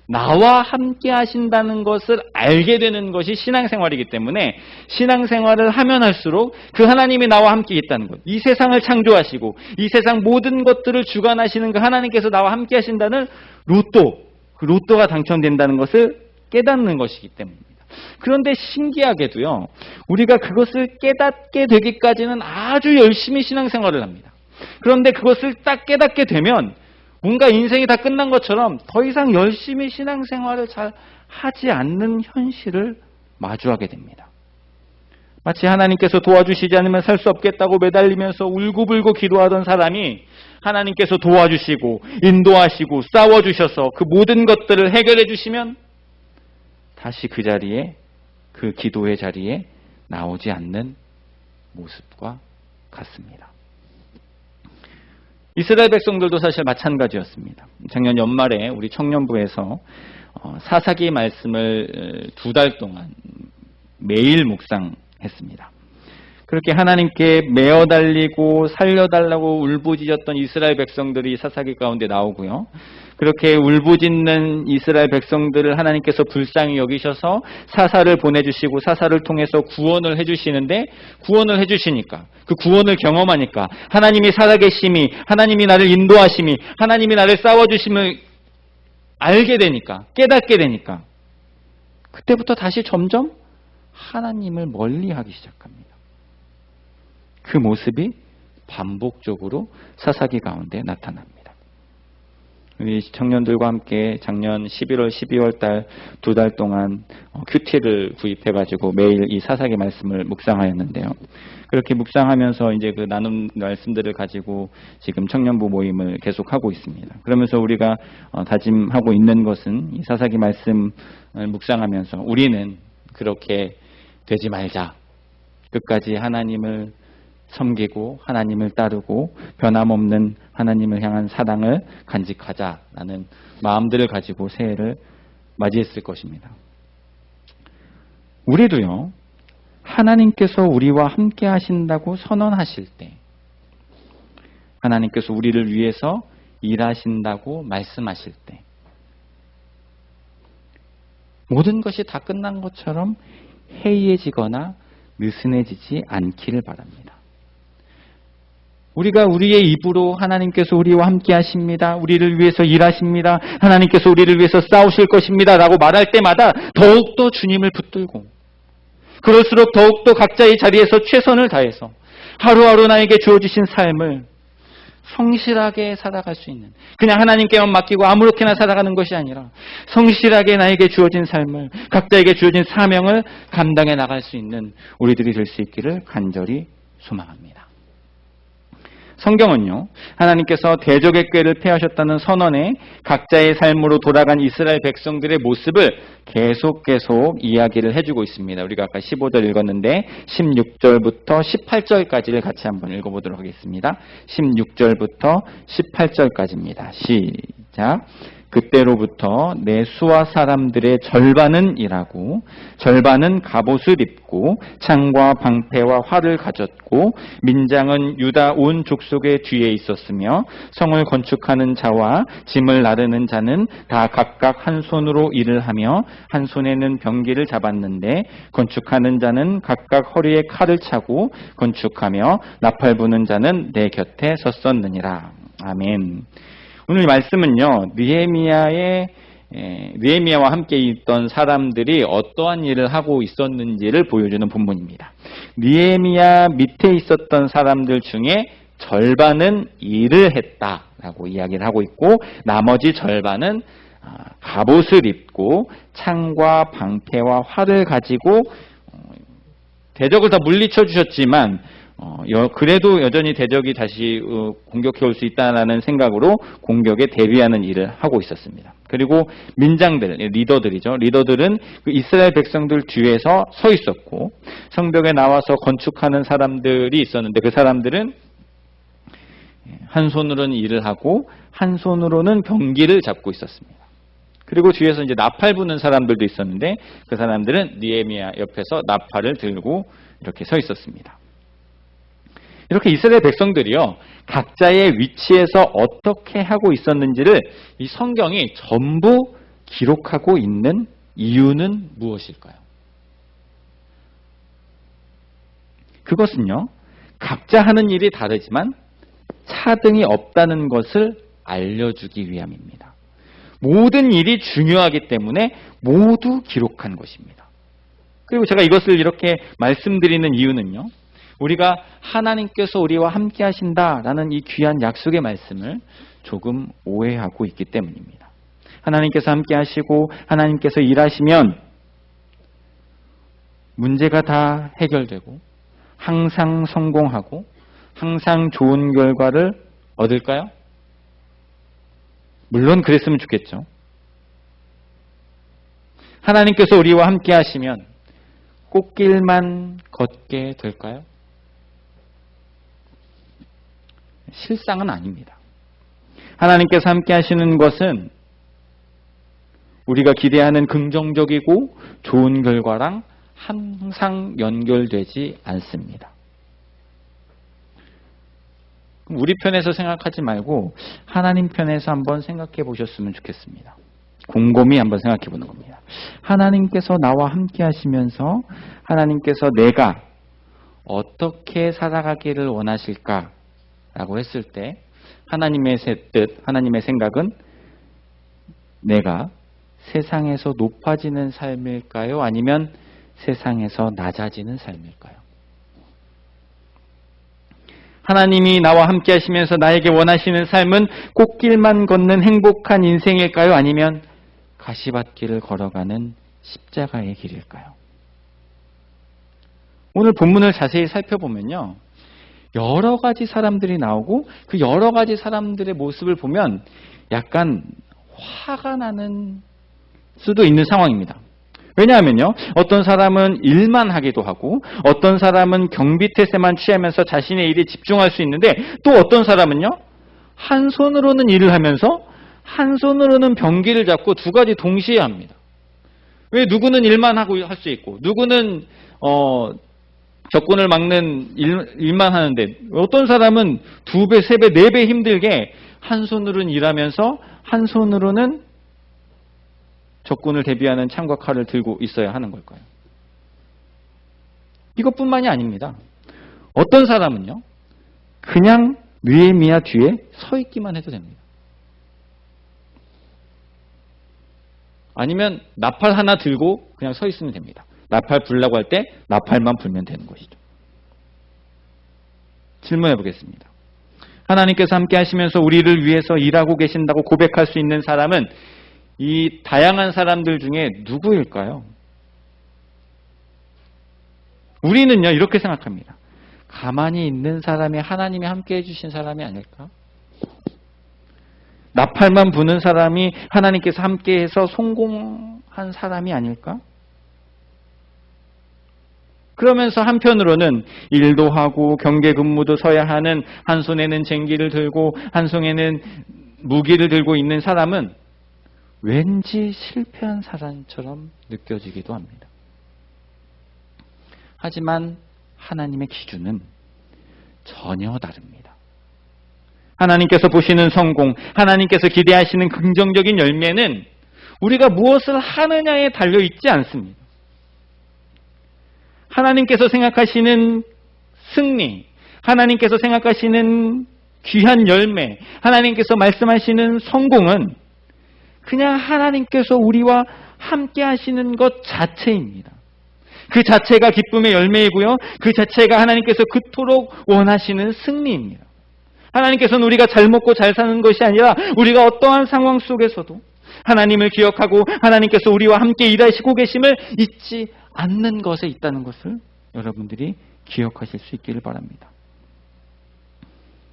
나와 함께 하신다는 것을 알게 되는 것이 신앙생활이기 때문에 신앙생활을 하면 할수록 그 하나님이 나와 함께 있다는 것, 이 세상을 창조하시고 이 세상 모든 것들을 주관하시는 그 하나님께서 나와 함께 하신다는 그 로또가 당첨된다는 것을 깨닫는 것이기 때문입니다. 그런데 신기하게도요, 우리가 그것을 깨닫게 되기까지는 아주 열심히 신앙생활을 합니다. 그런데 그것을 딱 깨닫게 되면 뭔가 인생이 다 끝난 것처럼 더 이상 열심히 신앙생활을 잘 하지 않는 현실을 마주하게 됩니다. 마치 하나님께서 도와주시지 않으면 살 수 없겠다고 매달리면서 울고불고 기도하던 사람이 하나님께서 도와주시고 인도하시고 싸워주셔서 그 모든 것들을 해결해 주시면 다시 그 자리에, 그 기도의 자리에 나오지 않는 모습과 같습니다. 이스라엘 백성들도 사실 마찬가지였습니다. 작년 연말에 우리 청년부에서 사사기 말씀을 2달 동안 매일 묵상했습니다. 그렇게 하나님께 메어 달리고 살려달라고 울부짖었던 이스라엘 백성들이 사사기 가운데 나오고요. 그렇게 울부짖는 이스라엘 백성들을 하나님께서 불쌍히 여기셔서 사사를 보내주시고 사사를 통해서 구원을 해주시는데 구원을 해주시니까 그 구원을 경험하니까 하나님이 살아계심이 하나님이 나를 인도하심이 하나님이 나를 싸워주심을 알게 되니까 깨닫게 되니까 그때부터 다시 점점 하나님을 멀리하기 시작합니다. 그 모습이 반복적으로 사사기 가운데 나타납니다. 우리 청년들과 함께 작년 11월, 12월 달 2달 동안 큐티를 구입해가지고 매일 이 사사기 말씀을 묵상하였는데요. 그렇게 묵상하면서 이제 그 나눈 말씀들을 가지고 지금 청년부 모임을 계속하고 있습니다. 그러면서 우리가 다짐하고 있는 것은 이 사사기 말씀을 묵상하면서 우리는 그렇게 되지 말자. 끝까지 하나님을 섬기고 하나님을 따르고 변함없는 하나님을 향한 사랑을 간직하자라는 마음들을 가지고 새해를 맞이했을 것입니다. 우리도요, 하나님께서 우리와 함께 하신다고 선언하실 때, 하나님께서 우리를 위해서 일하신다고 말씀하실 때, 모든 것이 다 끝난 것처럼 해이해지거나 느슨해지지 않기를 바랍니다. 우리가 우리의 입으로 하나님께서 우리와 함께 하십니다. 우리를 위해서 일하십니다. 하나님께서 우리를 위해서 싸우실 것입니다. 라고 말할 때마다 더욱더 주님을 붙들고 그럴수록 더욱더 각자의 자리에서 최선을 다해서 하루하루 나에게 주어지신 삶을 성실하게 살아갈 수 있는 그냥 하나님께만 맡기고 아무렇게나 살아가는 것이 아니라 성실하게 나에게 주어진 삶을 각자에게 주어진 사명을 감당해 나갈 수 있는 우리들이 될 수 있기를 간절히 소망합니다. 성경은요, 하나님께서 대적의 꾀를 패하셨다는 선언에 각자의 삶으로 돌아간 이스라엘 백성들의 모습을 계속 이야기를 해주고 있습니다. 우리가 아까 15절 읽었는데 16절부터 18절까지를 같이 한번 읽어보도록 하겠습니다. 16절부터 18절까지입니다. 시작. 그때로부터 내 수아 사람들의 절반은 일하고 절반은 갑옷을 입고 창과 방패와 활을 가졌고 민장은 유다 온 족속의 뒤에 있었으며 성을 건축하는 자와 짐을 나르는 자는 다 각각 한 손으로 일을 하며 한 손에는 병기를 잡았는데 건축하는 자는 각각 허리에 칼을 차고 건축하며 나팔 부는 자는 내 곁에 섰었느니라. 아멘. 오늘 말씀은요, 느헤미야와 함께 있던 사람들이 어떠한 일을 하고 있었는지를 보여주는 본문입니다. 느헤미야 밑에 있었던 사람들 중에 절반은 일을 했다라고 이야기를 하고 있고, 나머지 절반은 갑옷을 입고 창과 방패와 활을 가지고 대적을 다 물리쳐 주셨지만 그래도 여전히 대적이 다시 공격해 올 수 있다는 생각으로 공격에 대비하는 일을 하고 있었습니다. 그리고 민장들, 리더들이죠. 리더들은 그 이스라엘 백성들 뒤에서 서 있었고 성벽에 나와서 건축하는 사람들이 있었는데 그 사람들은 한 손으로는 일을 하고 한 손으로는 병기를 잡고 있었습니다. 그리고 뒤에서 이제 나팔 부는 사람들도 있었는데 그 사람들은 느헤미야 옆에서 나팔을 들고 이렇게 서 있었습니다. 이렇게 이스라엘 백성들이요, 각자의 위치에서 어떻게 하고 있었는지를 이 성경이 전부 기록하고 있는 이유는 무엇일까요? 그것은요, 각자 하는 일이 다르지만 차등이 없다는 것을 알려주기 위함입니다. 모든 일이 중요하기 때문에 모두 기록한 것입니다. 그리고 제가 이것을 이렇게 말씀드리는 이유는요, 우리가 하나님께서 우리와 함께 하신다라는 이 귀한 약속의 말씀을 조금 오해하고 있기 때문입니다. 하나님께서 함께 하시고 하나님께서 일하시면 문제가 다 해결되고 항상 성공하고 항상 좋은 결과를 얻을까요? 물론 그랬으면 좋겠죠. 하나님께서 우리와 함께 하시면 꽃길만 걷게 될까요? 실상은 아닙니다. 하나님께서 함께 하시는 것은 우리가 기대하는 긍정적이고 좋은 결과랑 항상 연결되지 않습니다. 우리 편에서 생각하지 말고 하나님 편에서 한번 생각해 보셨으면 좋겠습니다. 곰곰이 한번 생각해 보는 겁니다. 하나님께서 나와 함께 하시면서 하나님께서 내가 어떻게 살아가기를 원하실까? 라고 했을 때 하나님의 뜻, 하나님의 생각은 내가 세상에서 높아지는 삶일까요? 아니면 세상에서 낮아지는 삶일까요? 하나님이 나와 함께 하시면서 나에게 원하시는 삶은 꽃길만 걷는 행복한 인생일까요? 아니면 가시밭길을 걸어가는 십자가의 길일까요? 오늘 본문을 자세히 살펴보면요, 여러 가지 사람들이 나오고 그 여러 가지 사람들의 모습을 보면 약간 화가 나는 수도 있는 상황입니다. 왜냐하면요, 어떤 사람은 일만 하기도 하고 어떤 사람은 경비태세만 취하면서 자신의 일에 집중할 수 있는데 또 어떤 사람은요, 한 손으로는 일을 하면서 한 손으로는 병기를 잡고 두 가지 동시에 합니다. 왜 누구는 일만 하고 할 수 있고 누구는 적군을 막는 일만 하는데 어떤 사람은 2배, 3배, 4배 힘들게 한 손으로는 일하면서 한 손으로는 적군을 대비하는 창과 칼을 들고 있어야 하는 걸까요? 이것뿐만이 아닙니다. 어떤 사람은요, 그냥 느헤미야 뒤에 서 있기만 해도 됩니다. 아니면 나팔 하나 들고 그냥 서 있으면 됩니다. 나팔 불라고 할 때 나팔만 불면 되는 것이죠. 질문해 보겠습니다. 하나님께서 함께 하시면서 우리를 위해서 일하고 계신다고 고백할 수 있는 사람은 이 다양한 사람들 중에 누구일까요? 우리는요, 이렇게 생각합니다. 가만히 있는 사람이 하나님이 함께 해주신 사람이 아닐까? 나팔만 부는 사람이 하나님께서 함께해서 성공한 사람이 아닐까? 그러면서 한편으로는 일도 하고 경계 근무도 서야 하는, 한 손에는 쟁기를 들고 한 손에는 무기를 들고 있는 사람은 왠지 실패한 사람처럼 느껴지기도 합니다. 하지만 하나님의 기준은 전혀 다릅니다. 하나님께서 보시는 성공, 하나님께서 기대하시는 긍정적인 열매는 우리가 무엇을 하느냐에 달려있지 않습니다. 하나님께서 생각하시는 승리, 하나님께서 생각하시는 귀한 열매, 하나님께서 말씀하시는 성공은 그냥 하나님께서 우리와 함께 하시는 것 자체입니다. 그 자체가 기쁨의 열매이고요. 그 자체가 하나님께서 그토록 원하시는 승리입니다. 하나님께서는 우리가 잘 먹고 잘 사는 것이 아니라 우리가 어떠한 상황 속에서도 하나님을 기억하고 하나님께서 우리와 함께 일하시고 계심을 잊지 않는 것에 있다는 것을 여러분들이 기억하실 수 있기를 바랍니다.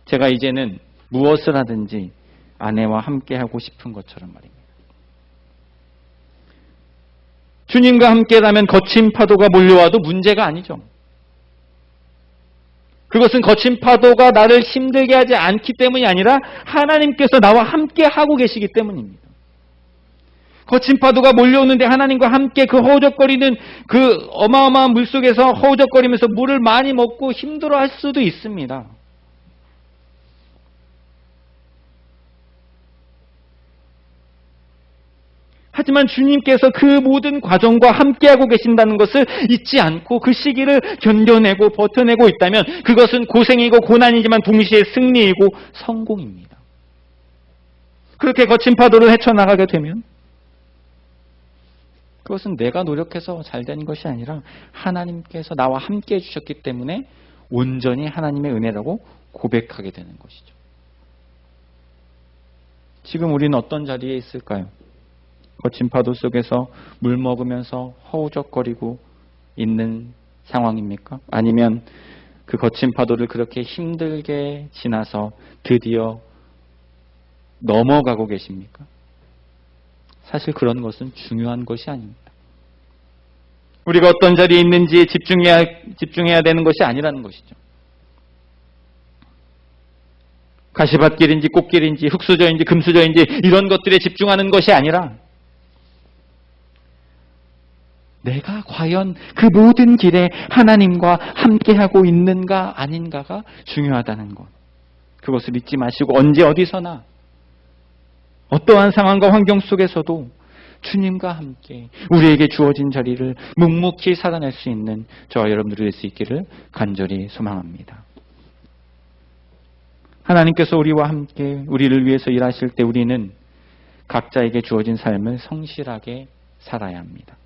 제가 이제는 무엇을 하든지 아내와 함께 하고 싶은 것처럼 말입니다. 주님과 함께라면 거친 파도가 몰려와도 문제가 아니죠. 그것은 거친 파도가 나를 힘들게 하지 않기 때문이 아니라 하나님께서 나와 함께 하고 계시기 때문입니다. 거친 파도가 몰려오는데 하나님과 함께 그 허우적거리는 그 어마어마한 물속에서 허우적거리면서 물을 많이 먹고 힘들어할 수도 있습니다. 하지만 주님께서 그 모든 과정과 함께하고 계신다는 것을 잊지 않고 그 시기를 견뎌내고 버텨내고 있다면 그것은 고생이고 고난이지만 동시에 승리이고 성공입니다. 그렇게 거친 파도를 헤쳐나가게 되면 그것은 내가 노력해서 잘 된 것이 아니라 하나님께서 나와 함께 해주셨기 때문에 온전히 하나님의 은혜라고 고백하게 되는 것이죠. 지금 우리는 어떤 자리에 있을까요? 거친 파도 속에서 물 먹으면서 허우적거리고 있는 상황입니까? 아니면 그 거친 파도를 그렇게 힘들게 지나서 드디어 넘어가고 계십니까? 사실 그런 것은 중요한 것이 아닙니다. 우리가 어떤 자리에 있는지에 집중해야 되는 것이 아니라는 것이죠. 가시밭길인지 꽃길인지 흙수저인지 금수저인지 이런 것들에 집중하는 것이 아니라 내가 과연 그 모든 길에 하나님과 함께하고 있는가 아닌가가 중요하다는 것. 그것을 잊지 마시고 언제 어디서나 어떠한 상황과 환경 속에서도 주님과 함께 우리에게 주어진 자리를 묵묵히 살아낼 수 있는 저와 여러분들이 될 수 있기를 간절히 소망합니다. 하나님께서 우리와 함께 우리를 위해서 일하실 때 우리는 각자에게 주어진 삶을 성실하게 살아야 합니다.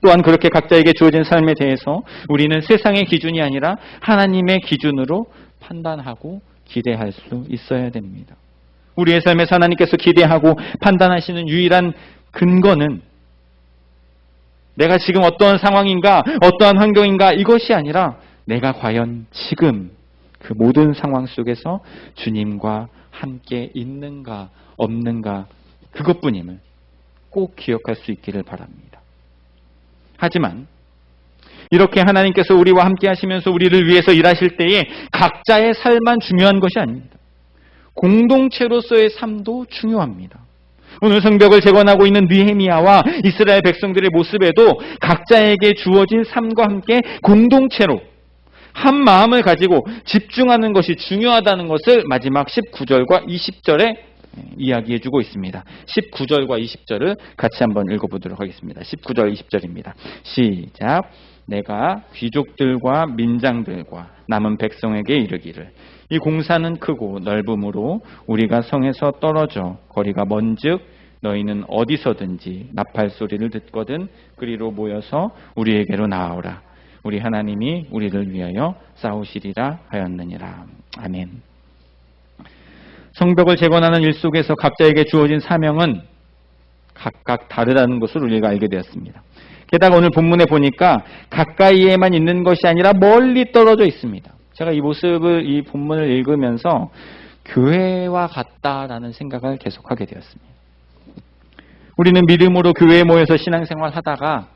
또한 그렇게 각자에게 주어진 삶에 대해서 우리는 세상의 기준이 아니라 하나님의 기준으로 판단하고 기대할 수 있어야 됩니다. 우리의 삶에서 하나님께서 기대하고 판단하시는 유일한 근거는 내가 지금 어떠한 상황인가, 어떠한 환경인가 이것이 아니라 내가 과연 지금 그 모든 상황 속에서 주님과 함께 있는가 없는가 그것뿐임을 꼭 기억할 수 있기를 바랍니다. 하지만 이렇게 하나님께서 우리와 함께 하시면서 우리를 위해서 일하실 때에 각자의 삶만 중요한 것이 아닙니다. 공동체로서의 삶도 중요합니다. 오늘 성벽을 재건하고 있는 느헤미야와 이스라엘 백성들의 모습에도 각자에게 주어진 삶과 함께 공동체로 한 마음을 가지고 집중하는 것이 중요하다는 것을 마지막 19절과 20절에 이야기해주고 있습니다. 19절과 20절을 같이 한번 읽어보도록 하겠습니다. 19절 20절입니다. 시작. 내가 귀족들과 민장들과 남은 백성에게 이르기를 이 공사는 크고 넓음으로 우리가 성에서 떨어져 거리가 먼즉 너희는 어디서든지 나팔 소리를 듣거든 그리로 모여서 우리에게로 나아오라. 우리 하나님이 우리를 위하여 싸우시리라 하였느니라. 아멘. 성벽을 재건하는 일 속에서 각자에게 주어진 사명은 각각 다르다는 것을 우리가 알게 되었습니다. 게다가 오늘 본문에 보니까 가까이에만 있는 것이 아니라 멀리 떨어져 있습니다. 제가 이 모습을, 이 본문을 읽으면서 교회와 같다라는 생각을 계속하게 되었습니다. 우리는 믿음으로 교회에 모여서 신앙생활 하다가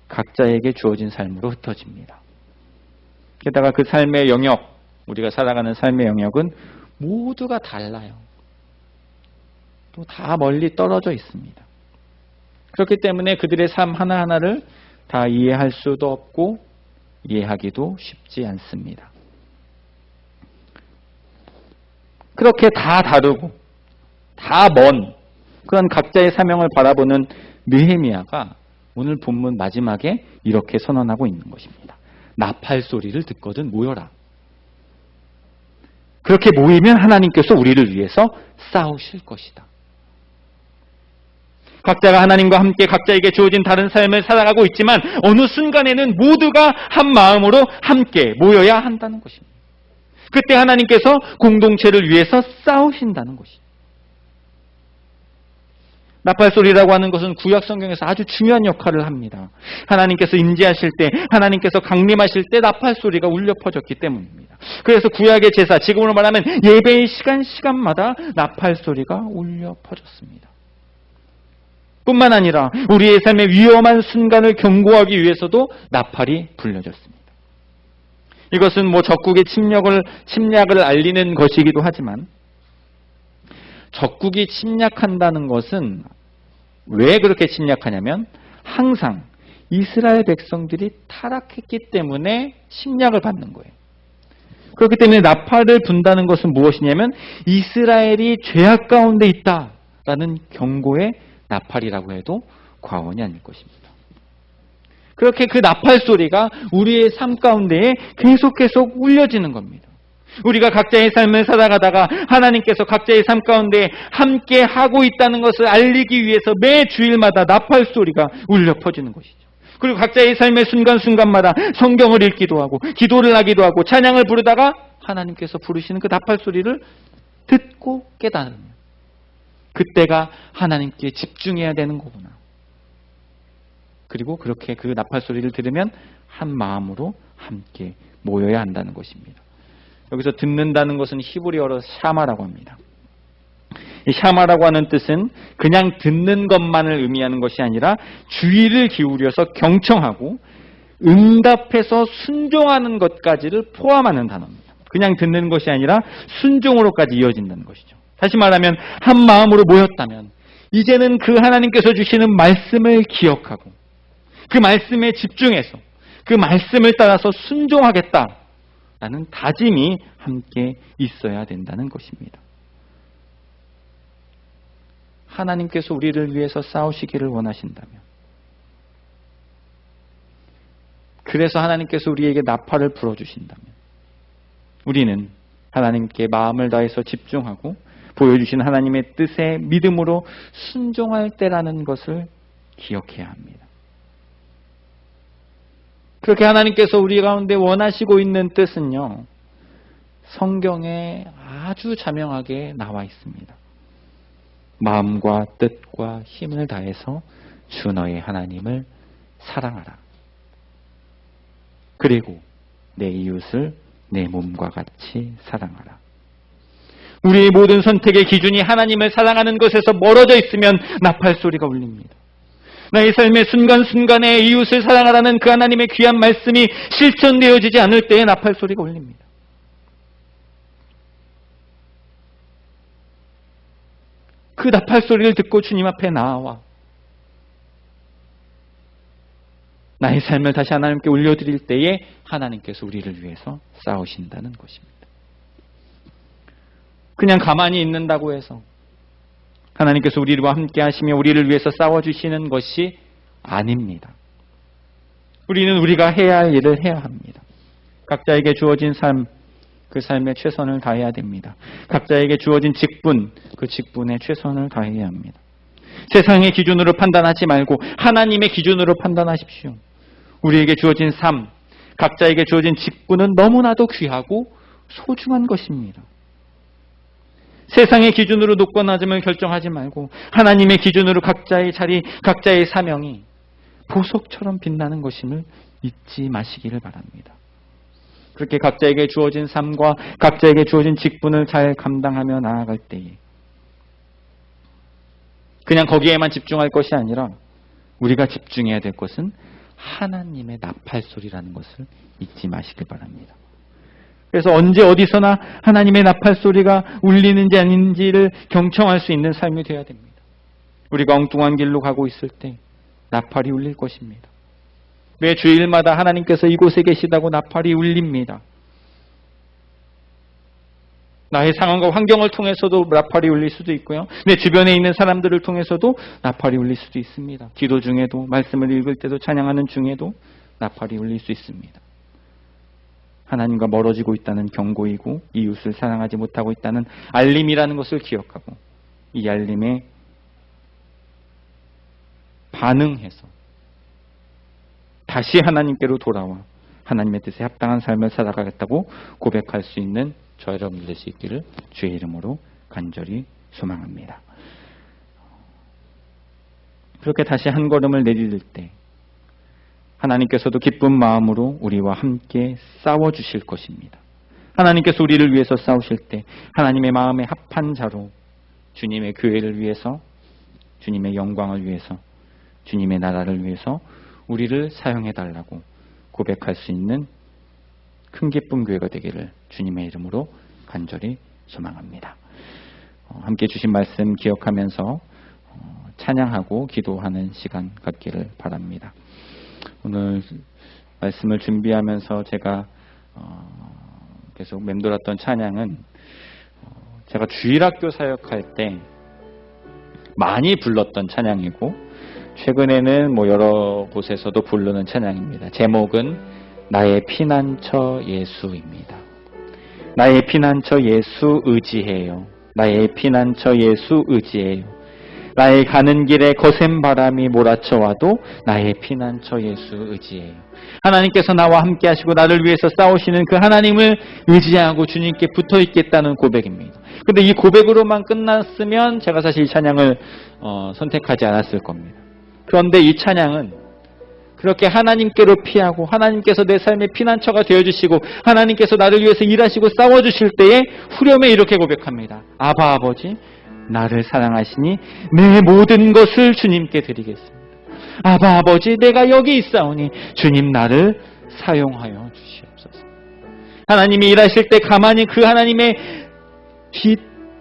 각자에게 주어진 삶으로 흩어집니다. 게다가 그 삶의 영역, 우리가 살아가는 삶의 영역은 모두가 달라요. 또 다 멀리 떨어져 있습니다. 그렇기 때문에 그들의 삶 하나하나를 다 이해할 수도 없고 이해하기도 쉽지 않습니다. 그렇게 다 다르고 다 먼 그런 각자의 사명을 바라보는 느헤미야가 오늘 본문 마지막에 이렇게 선언하고 있는 것입니다. 나팔 소리를 듣거든 모여라. 그렇게 모이면 하나님께서 우리를 위해서 싸우실 것이다. 각자가 하나님과 함께 각자에게 주어진 다른 삶을 살아가고 있지만 어느 순간에는 모두가 한 마음으로 함께 모여야 한다는 것입니다. 그때 하나님께서 공동체를 위해서 싸우신다는 것입니다. 나팔소리라고 하는 것은 구약 성경에서 아주 중요한 역할을 합니다. 하나님께서 임재하실 때, 하나님께서 강림하실 때 나팔소리가 울려 퍼졌기 때문입니다. 그래서 구약의 제사, 지금으로 말하면 예배의 시간마다 나팔소리가 울려 퍼졌습니다. 뿐만 아니라 우리의 삶의 위험한 순간을 경고하기 위해서도 나팔이 불려졌습니다. 이것은 적국의 침략을 알리는 것이기도 하지만 적국이 침략한다는 것은 왜 그렇게 침략하냐면 항상 이스라엘 백성들이 타락했기 때문에 침략을 받는 거예요. 그렇기 때문에 나팔을 분다는 것은 무엇이냐면 이스라엘이 죄악 가운데 있다라는 경고의 나팔이라고 해도 과언이 아닐 것입니다. 그렇게 그 나팔 소리가 우리의 삶 가운데에 계속 울려지는 겁니다. 우리가 각자의 삶을 살아가다가 하나님께서 각자의 삶 가운데 함께 하고 있다는 것을 알리기 위해서 매 주일마다 나팔 소리가 울려 퍼지는 것이죠. 그리고 각자의 삶의 순간순간마다 성경을 읽기도 하고 기도를 하기도 하고 찬양을 부르다가 하나님께서 부르시는 그 나팔 소리를 듣고 깨달으면 그때가 하나님께 집중해야 되는 거구나. 그리고 그렇게 그 나팔 소리를 들으면 한 마음으로 함께 모여야 한다는 것입니다. 여기서 듣는다는 것은 히브리어로 샤마라고 합니다. 이 샤마라고 하는 뜻은 그냥 듣는 것만을 의미하는 것이 아니라 주의를 기울여서 경청하고 응답해서 순종하는 것까지를 포함하는 단어입니다. 그냥 듣는 것이 아니라 순종으로까지 이어진다는 것이죠. 다시 말하면 한 마음으로 모였다면 이제는 그 하나님께서 주시는 말씀을 기억하고 그 말씀에 집중해서 그 말씀을 따라서 순종하겠다라는 다짐이 함께 있어야 된다는 것입니다. 하나님께서 우리를 위해서 싸우시기를 원하신다면, 그래서 하나님께서 우리에게 나팔을 불어주신다면 우리는 하나님께 마음을 다해서 집중하고 보여주신 하나님의 뜻에 믿음으로 순종할 때라는 것을 기억해야 합니다. 그렇게 하나님께서 우리 가운데 원하시고 있는 뜻은요, 성경에 아주 자명하게 나와 있습니다. 마음과 뜻과 힘을 다해서 주 너의 하나님을 사랑하라. 그리고 내 이웃을 내 몸과 같이 사랑하라. 우리의 모든 선택의 기준이 하나님을 사랑하는 것에서 멀어져 있으면 나팔 소리가 울립니다. 나의 삶의 순간순간에 이웃을 사랑하라는 그 하나님의 귀한 말씀이 실천되어지지 않을 때에 나팔 소리가 울립니다. 그 나팔 소리를 듣고 주님 앞에 나와 나의 삶을 다시 하나님께 올려드릴 때에 하나님께서 우리를 위해서 싸우신다는 것입니다. 그냥 가만히 있는다고 해서 하나님께서 우리와 함께 하시며 우리를 위해서 싸워주시는 것이 아닙니다. 우리는 우리가 해야 할 일을 해야 합니다. 각자에게 주어진 삶, 그 삶에 최선을 다해야 됩니다. 각자에게 주어진 직분, 그 직분에 최선을 다해야 합니다. 세상의 기준으로 판단하지 말고 하나님의 기준으로 판단하십시오. 우리에게 주어진 삶, 각자에게 주어진 직분은 너무나도 귀하고 소중한 것입니다. 세상의 기준으로 높고 낮음을 결정하지 말고 하나님의 기준으로 각자의 자리, 각자의 사명이 보석처럼 빛나는 것임을 잊지 마시기를 바랍니다. 그렇게 각자에게 주어진 삶과 각자에게 주어진 직분을 잘 감당하며 나아갈 때에 그냥 거기에만 집중할 것이 아니라 우리가 집중해야 될 것은 하나님의 나팔 소리라는 것을 잊지 마시길 바랍니다. 그래서 언제 어디서나 하나님의 나팔 소리가 울리는지 아닌지를 경청할 수 있는 삶이 되어야 됩니다. 우리가 엉뚱한 길로 가고 있을 때 나팔이 울릴 것입니다. 매 주일마다 하나님께서 이곳에 계시다고 나팔이 울립니다. 나의 상황과 환경을 통해서도 나팔이 울릴 수도 있고요. 내 주변에 있는 사람들을 통해서도 나팔이 울릴 수도 있습니다. 기도 중에도, 말씀을 읽을 때도, 찬양하는 중에도 나팔이 울릴 수 있습니다. 하나님과 멀어지고 있다는 경고이고 이웃을 사랑하지 못하고 있다는 알림이라는 것을 기억하고 이 알림에 반응해서 다시 하나님께로 돌아와 하나님의 뜻에 합당한 삶을 살아가겠다고 고백할 수 있는 저 여러분들 될 수 있기를 주의 이름으로 간절히 소망합니다. 그렇게 다시 한 걸음을 내디딜 때 하나님께서도 기쁜 마음으로 우리와 함께 싸워주실 것입니다. 하나님께서 우리를 위해서 싸우실 때 하나님의 마음에 합한 자로 주님의 교회를 위해서, 주님의 영광을 위해서, 주님의 나라를 위해서 우리를 사용해달라고 고백할 수 있는 큰 기쁨 교회가 되기를 주님의 이름으로 간절히 소망합니다. 함께 주신 말씀 기억하면서 찬양하고 기도하는 시간 갖기를 바랍니다. 오늘 말씀을 준비하면서 제가 계속 맴돌았던 찬양은 제가 주일학교 사역할 때 많이 불렀던 찬양이고 최근에는 여러 곳에서도 부르는 찬양입니다. 제목은 나의 피난처 예수입니다. 나의 피난처 예수 의지해요. 나의 피난처 예수 의지해요. 나의 가는 길에 거센 바람이 몰아쳐와도 나의 피난처 예수 의지해요. 하나님께서 나와 함께 하시고 나를 위해서 싸우시는 그 하나님을 의지하고 주님께 붙어 있겠다는 고백입니다. 근데 이 고백으로만 끝났으면 제가 사실 이 찬양을 선택하지 않았을 겁니다. 그런데 이 찬양은 그렇게 하나님께로 피하고 하나님께서 내 삶의 피난처가 되어주시고 하나님께서 나를 위해서 일하시고 싸워주실 때에 후렴에 이렇게 고백합니다. 아바 아버지 나를 사랑하시니 내 모든 것을 주님께 드리겠습니다. 아바 아버지 내가 여기 있사오니 주님 나를 사용하여 주시옵소서. 하나님이 일하실 때 가만히 그 하나님의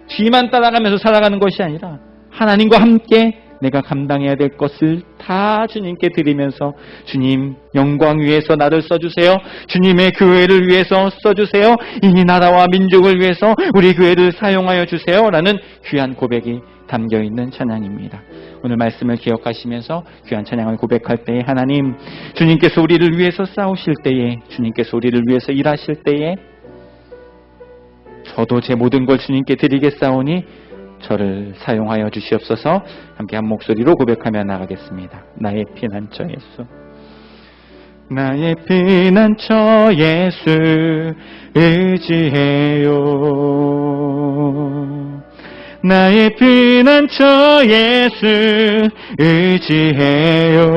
뒤만 따라가면서 살아가는 것이 아니라 하나님과 함께 내가 감당해야 될 것을 다 주님께 드리면서 주님 영광 위해서 나를 써주세요. 주님의 교회를 위해서 써주세요. 이 나라와 민족을 위해서 우리 교회를 사용하여 주세요. 라는 귀한 고백이 담겨있는 찬양입니다. 오늘 말씀을 기억하시면서 귀한 찬양을 고백할 때에 하나님 주님께서 우리를 위해서 싸우실 때에 주님께서 우리를 위해서 일하실 때에 저도 제 모든 걸 주님께 드리겠사오니 저를 사용하여 주시옵소서. 함께 한 목소리로 고백하며 나가겠습니다. 나의 피난처 예수, 나의 피난처 예수 의지해요. 나의 피난처 예수 의지해요.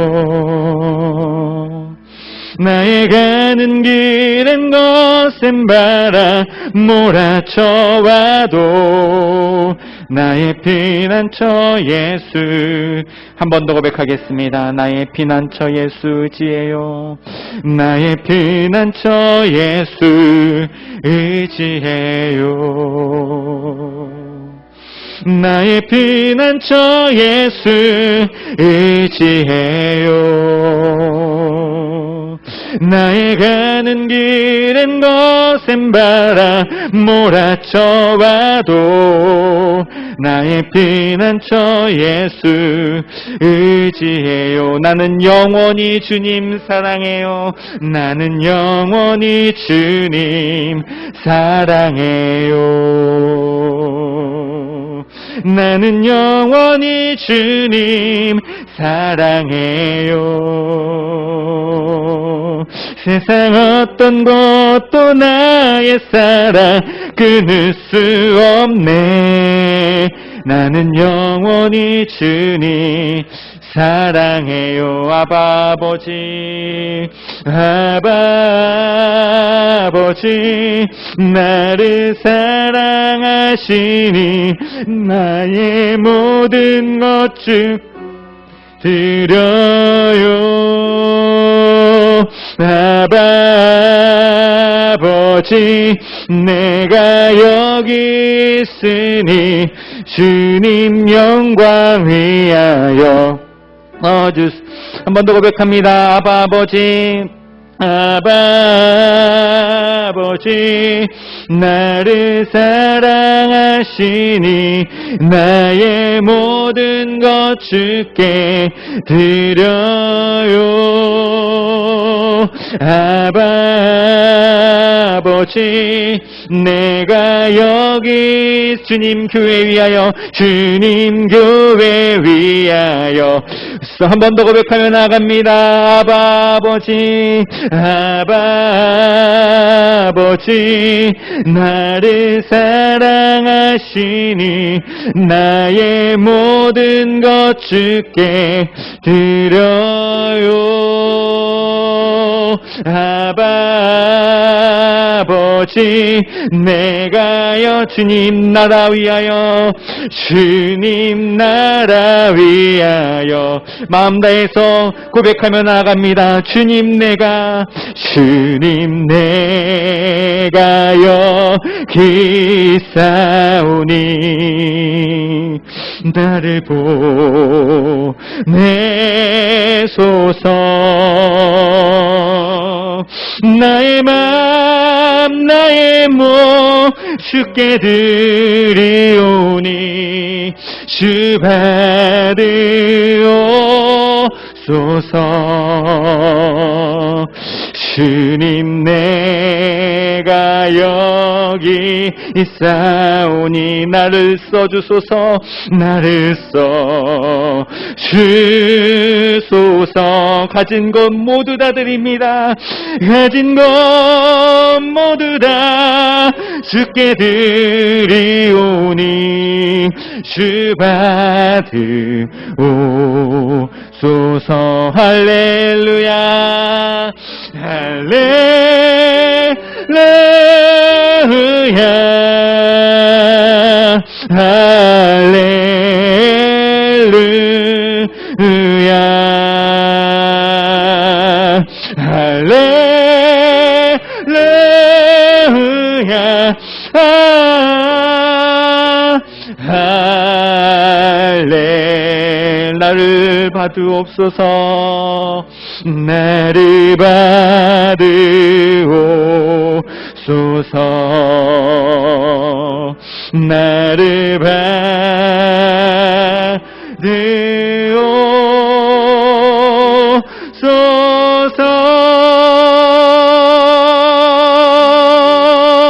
나의 가는 길엔 거센 바람 몰아쳐와도 나의 피난처 예수. 한 번 더 고백하겠습니다. 나의 피난처 예수 의지해요. 나의 피난처 예수 의지해요. 나의 피난처 예수 의지해요. 나의 가는 길엔 거센 바람 몰아쳐와도 나의 피난처 예수 의지해요. 나는 영원히 주님 사랑해요. 나는 영원히 주님 사랑해요. 나는 영원히 주님 사랑해요. 세상 어떤 것도 나의 사랑 끊을 수 없네. 나는 영원히 주님 사랑해요 아바 아버지. 아바 아버지 나를 사랑하시니 나의 모든 것 주 드려요. 아바 아버지 내가 여기 있으니 주님 영광 위하여. 한 번 더 고백합니다. 아바 아버지. 아바 아버지 나를 사랑하시니 나의 모든 것 주께 드려요. 아바 아버지 내가 여기 주님 교회 위하여 주님 교회 위하여. 한 번 더 고백하며 나갑니다. 아바 아버지. 아바 아버지 나를 사랑하시니 나의 모든 것 주께 드려요. 아바 아버지 내가여 주님 나라 위하여 주님 나라 위하여. 마음 다해서 고백하며 나아갑니다. 주님 내가 여기 있사오니 나를 보내소서. 나의 맘 나의 몸 주께 드리오니 주 받으옵소서. 주님 내가 여기 있사오니 나를 써주소서. 나를 써주소서. 가진 것 모두 다 드립니다. 가진 것 모두 다 주께 드리오니 주 받으옵소서. 할렐루야 할렐루야 할렐루야 할렐루야 나를 받으옵소서. 나를 받으옵소서. 나를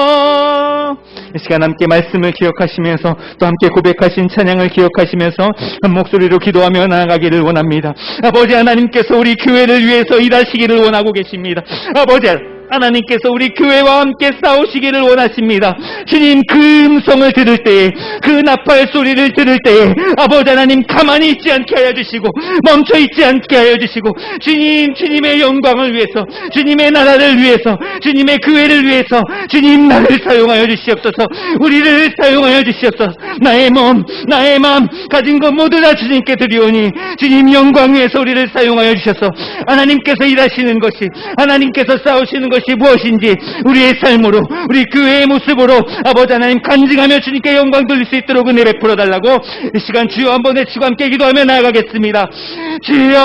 받으옵소서. 이 시간 함께 말씀을 기억하시면서 또 함께 고백하신 찬양을 기억하시면서 한 목소리로 기도하며 나아가기를 원합니다. 아버지 하나님께서 우리 교회를 위해서 일하시기를 원하고 계십니다. 아버지 하나님께서 우리 교회와 함께 싸우시기를 원하십니다. 주님 그 음성을 들을 때에 그 나팔 소리를 들을 때에 아버지 하나님 가만히 있지 않게 하여 주시고 멈춰 있지 않게 하여 주시고 주님의 영광을 위해서 주님의 나라를 위해서 주님의 교회를 위해서 주님 나를 사용하여 주시옵소서. 우리를 사용하여 주시옵소서. 나의 몸 나의 마음 가진 것 모두 다 주님께 드리오니 주님 영광 위해서 우리를 사용하여 주셔서 하나님께서 일하시는 것이 하나님께서 싸우시는 것이 무엇인지 우리의 삶으로 우리 교회의 모습으로 아버지 하나님 간증하며 주님께 영광 돌릴 수 있도록 은혜 베풀어 달라고 이 시간 주여 한번 외치고 함께 기도하며 나아가겠습니다. 주여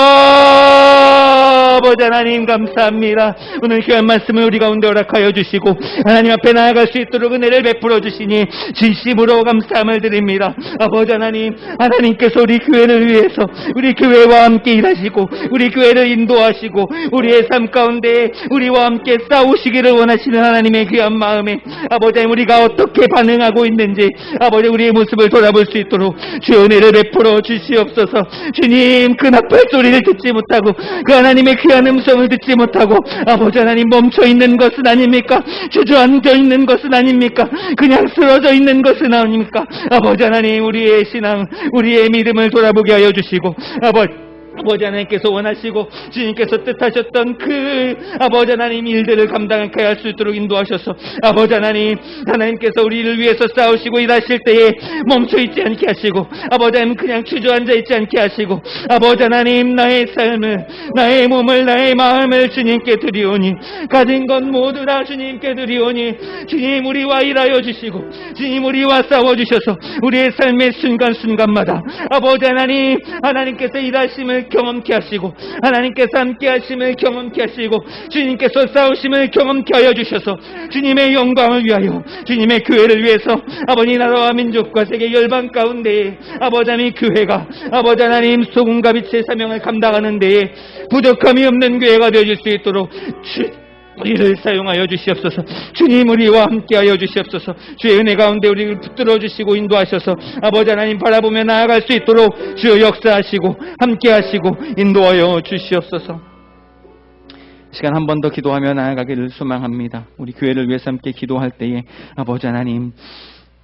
아버지 하나님 감사합니다. 오늘 귀한 말씀을 우리 가운데 허락하여 주시고 하나님 앞에 나아갈 수 있도록 은혜를 베풀어 주시니 진심으로 감사함을 드립니다. 아버지 하나님 하나님께서 우리 교회를 위해서 우리 교회와 함께 일하시고 우리 교회를 인도하시고 우리의 삶 가운데 우리와 함께 싸우시기를 원하시는 하나님의 귀한 마음에 아버지 하나님 우리가 어떻게 반응하고 있는지 아버지 우리의 모습을 돌아볼 수 있도록 주의 은혜를 베풀어 주시옵소서. 주님 그 나팔 소리를 듣지 못하고 그 하나님의 귀한 음성을 듣지 못하고 아버지 하나님 멈춰 있는 것은 아닙니까? 주저앉아 있는 것은 아닙니까? 그냥 쓰러져 있는 것은 아닙니까? 아버지 하나님 우리의 신앙 우리의 믿음을 돌아보게 하여 주시고 아버지 아버지 하나님께서 원하시고 주님께서 뜻하셨던 그 아버지 하나님 일들을 감당하게 할 수 있도록 인도하셔서 아버지 하나님께서 우리를 위해서 싸우시고 일하실 때에 멈춰있지 않게 하시고 아버지 하나님 그냥 주저앉아 있지 않게 하시고 아버지 하나님 나의 삶을 나의 몸을 나의 마음을 주님께 드리오니 가진 것 모두 다 주님께 드리오니 주님 우리와 일하여 주시고 주님 우리와 싸워주셔서 우리의 삶의 순간순간마다 아버지 하나님께서 일하심을 경험케 하시고 하나님께서 함께 하심을 경험케 하시고 주님께서 싸우심을 경험케 하여 주셔서 주님의 영광을 위하여 주님의 교회를 위해서 아버지 나라와 민족과 세계 열방 가운데에 아버지 하나님 교회가 아버지 하나님 소금과 빛의 사명을 감당하는 데에 부족함이 없는 교회가 되어질 수 있도록 우리를 사용하여 주시옵소서. 주님 우리와 함께하여 주시옵소서. 주의 은혜 가운데 우리를 붙들어 주시고 인도하셔서 아버지 하나님 바라보며 나아갈 수 있도록 주여 역사하시고 함께하시고 인도하여 주시옵소서. 시간 한 번 더 기도하며 나아가기를 소망합니다. 우리 교회를 위해서 함께 기도할 때에 아버지 하나님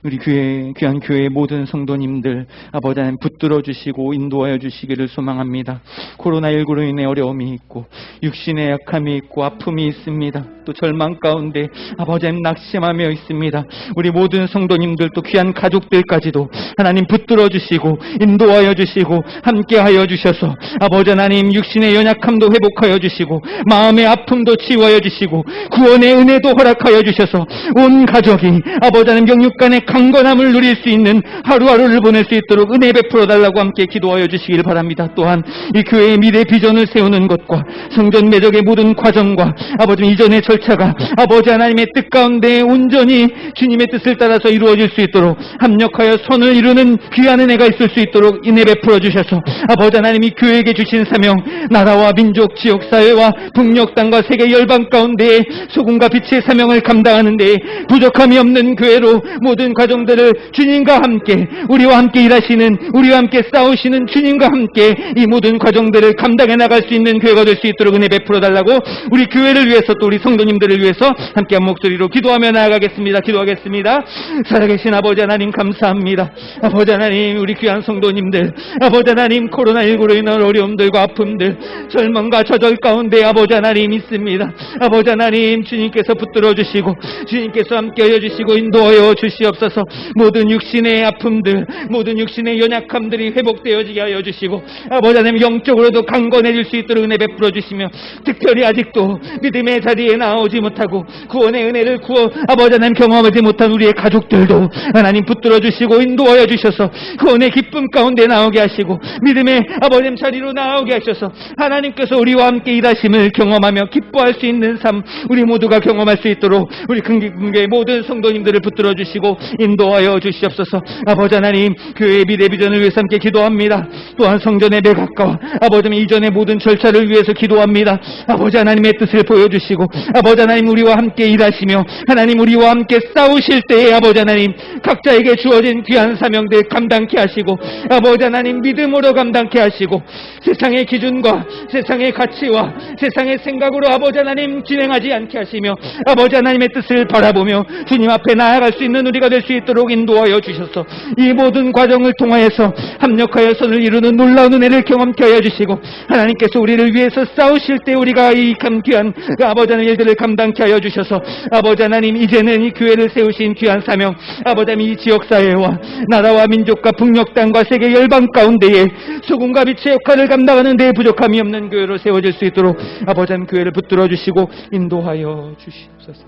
우리 귀한 교회의 모든 성도님들 아버지 하나님 붙들어 주시고 인도하여 주시기를 소망합니다. 코로나19로 인해 어려움이 있고 육신의 약함이 있고 아픔이 있습니다. 또 절망 가운데 아버지 하나님 낙심하며 있습니다. 우리 모든 성도님들 또 귀한 가족들까지도 하나님 붙들어 주시고 인도하여 주시고 함께하여 주셔서 아버지 하나님 육신의 연약함도 회복하여 주시고 마음의 아픔도 치유하여 주시고 구원의 은혜도 허락하여 주셔서 온 가족이 아버지 하나님 영육 간의 강건함을 누릴 수 있는 하루하루를 보낼 수 있도록 은혜 베풀어 달라고 함께 기도하여 주시길 바랍니다. 또한 이 교회의 미래 비전을 세우는 것과 성전 매적의 모든 과정과 아버지 이전의 절차가 아버지 하나님의 뜻 가운데 온전히 주님의 뜻을 따라서 이루어질 수 있도록 합력하여 선을 이루는 귀한 은혜가 있을 수 있도록 은혜 베풀어 주셔서 아버지 하나님이 교회에게 주신 사명 나라와 민족 지역사회와 북녘 땅과 세계 열방 가운데에 소금과 빛의 사명을 감당하는 데에 부족함이 없는 교회로 모든 과정들을 주님과 함께 우리와 함께 일하시는 우리와 함께 싸우시는 주님과 함께 이 모든 과정들을 감당해 나갈 수 있는 교회가 될 수 있도록 은혜 베풀어 달라고 우리 교회를 위해서 또 우리 성도님들을 위해서 함께한 목소리로 기도하며 나아가겠습니다. 기도하겠습니다. 살아계신 아버지 하나님 감사합니다. 아버지 하나님 우리 귀한 성도님들 아버지 하나님 코로나19로 인한 어려움들과 아픔들 절망과 좌절 가운데 아버지 하나님 있습니다. 아버지 하나님 주님께서 붙들어 주시고 주님께서 함께하여 주시고 인도하여 주시옵소서. 모든 육신의 아픔들 모든 육신의 연약함들이 회복되어지게 하여 주시고 아버지 하나님 영적으로도 강건해질 수 있도록 은혜 베풀어 주시며 특별히 아직도 믿음의 자리에 나오지 못하고 구원의 은혜를 아버지 하나님 경험하지 못한 우리의 가족들도 하나님 붙들어 주시고 인도하여 주셔서 구원의 기쁨 가운데 나오게 하시고 믿음의 아버지 자리로 나오게 하셔서 하나님께서 우리와 함께 일하심을 경험하며 기뻐할 수 있는 삶 우리 모두가 경험할 수 있도록 우리 큰교회 모든 성도님들을 붙들어 주시고 인도하여 주시옵소서. 아버지 하나님 교회의 미래 비전을 위해서 함께 기도합니다. 또한 성전의 매각과 아버지 이전의 모든 절차를 위해서 기도합니다. 아버지 하나님의 뜻을 보여주시고 아버지 하나님 우리와 함께 일하시며 하나님 우리와 함께 싸우실 때에 아버지 하나님 각자에게 주어진 귀한 사명들 감당케 하시고 아버지 하나님 믿음으로 감당케 하시고 세상의 기준과 세상의 가치와 세상의 생각으로 아버지 하나님 진행하지 않게 하시며 아버지 하나님의 뜻을 바라보며 주님 앞에 나아갈 수 있는 우리가 될 수 있도록 인도하여 주셔서 이 모든 과정을 통하여서 합력하여 선을 이루는 놀라운 은혜를 경험케 하여 주시고 하나님께서 우리를 위해서 싸우실 때 우리가 이 귀한 아버지 하나님 일들을 감당케 하여 주셔서 아버지 하나님 이제는 이 교회를 세우신 귀한 사명 아버지 하나님 이 지역사회와 나라와 민족과 북녘 땅과 세계 열방 가운데에 소금과 빛의 역할을 감당하는 데 부족함이 없는 교회로 세워질 수 있도록 아버지 하나님 교회를 붙들어 주시고 인도하여 주시옵소서.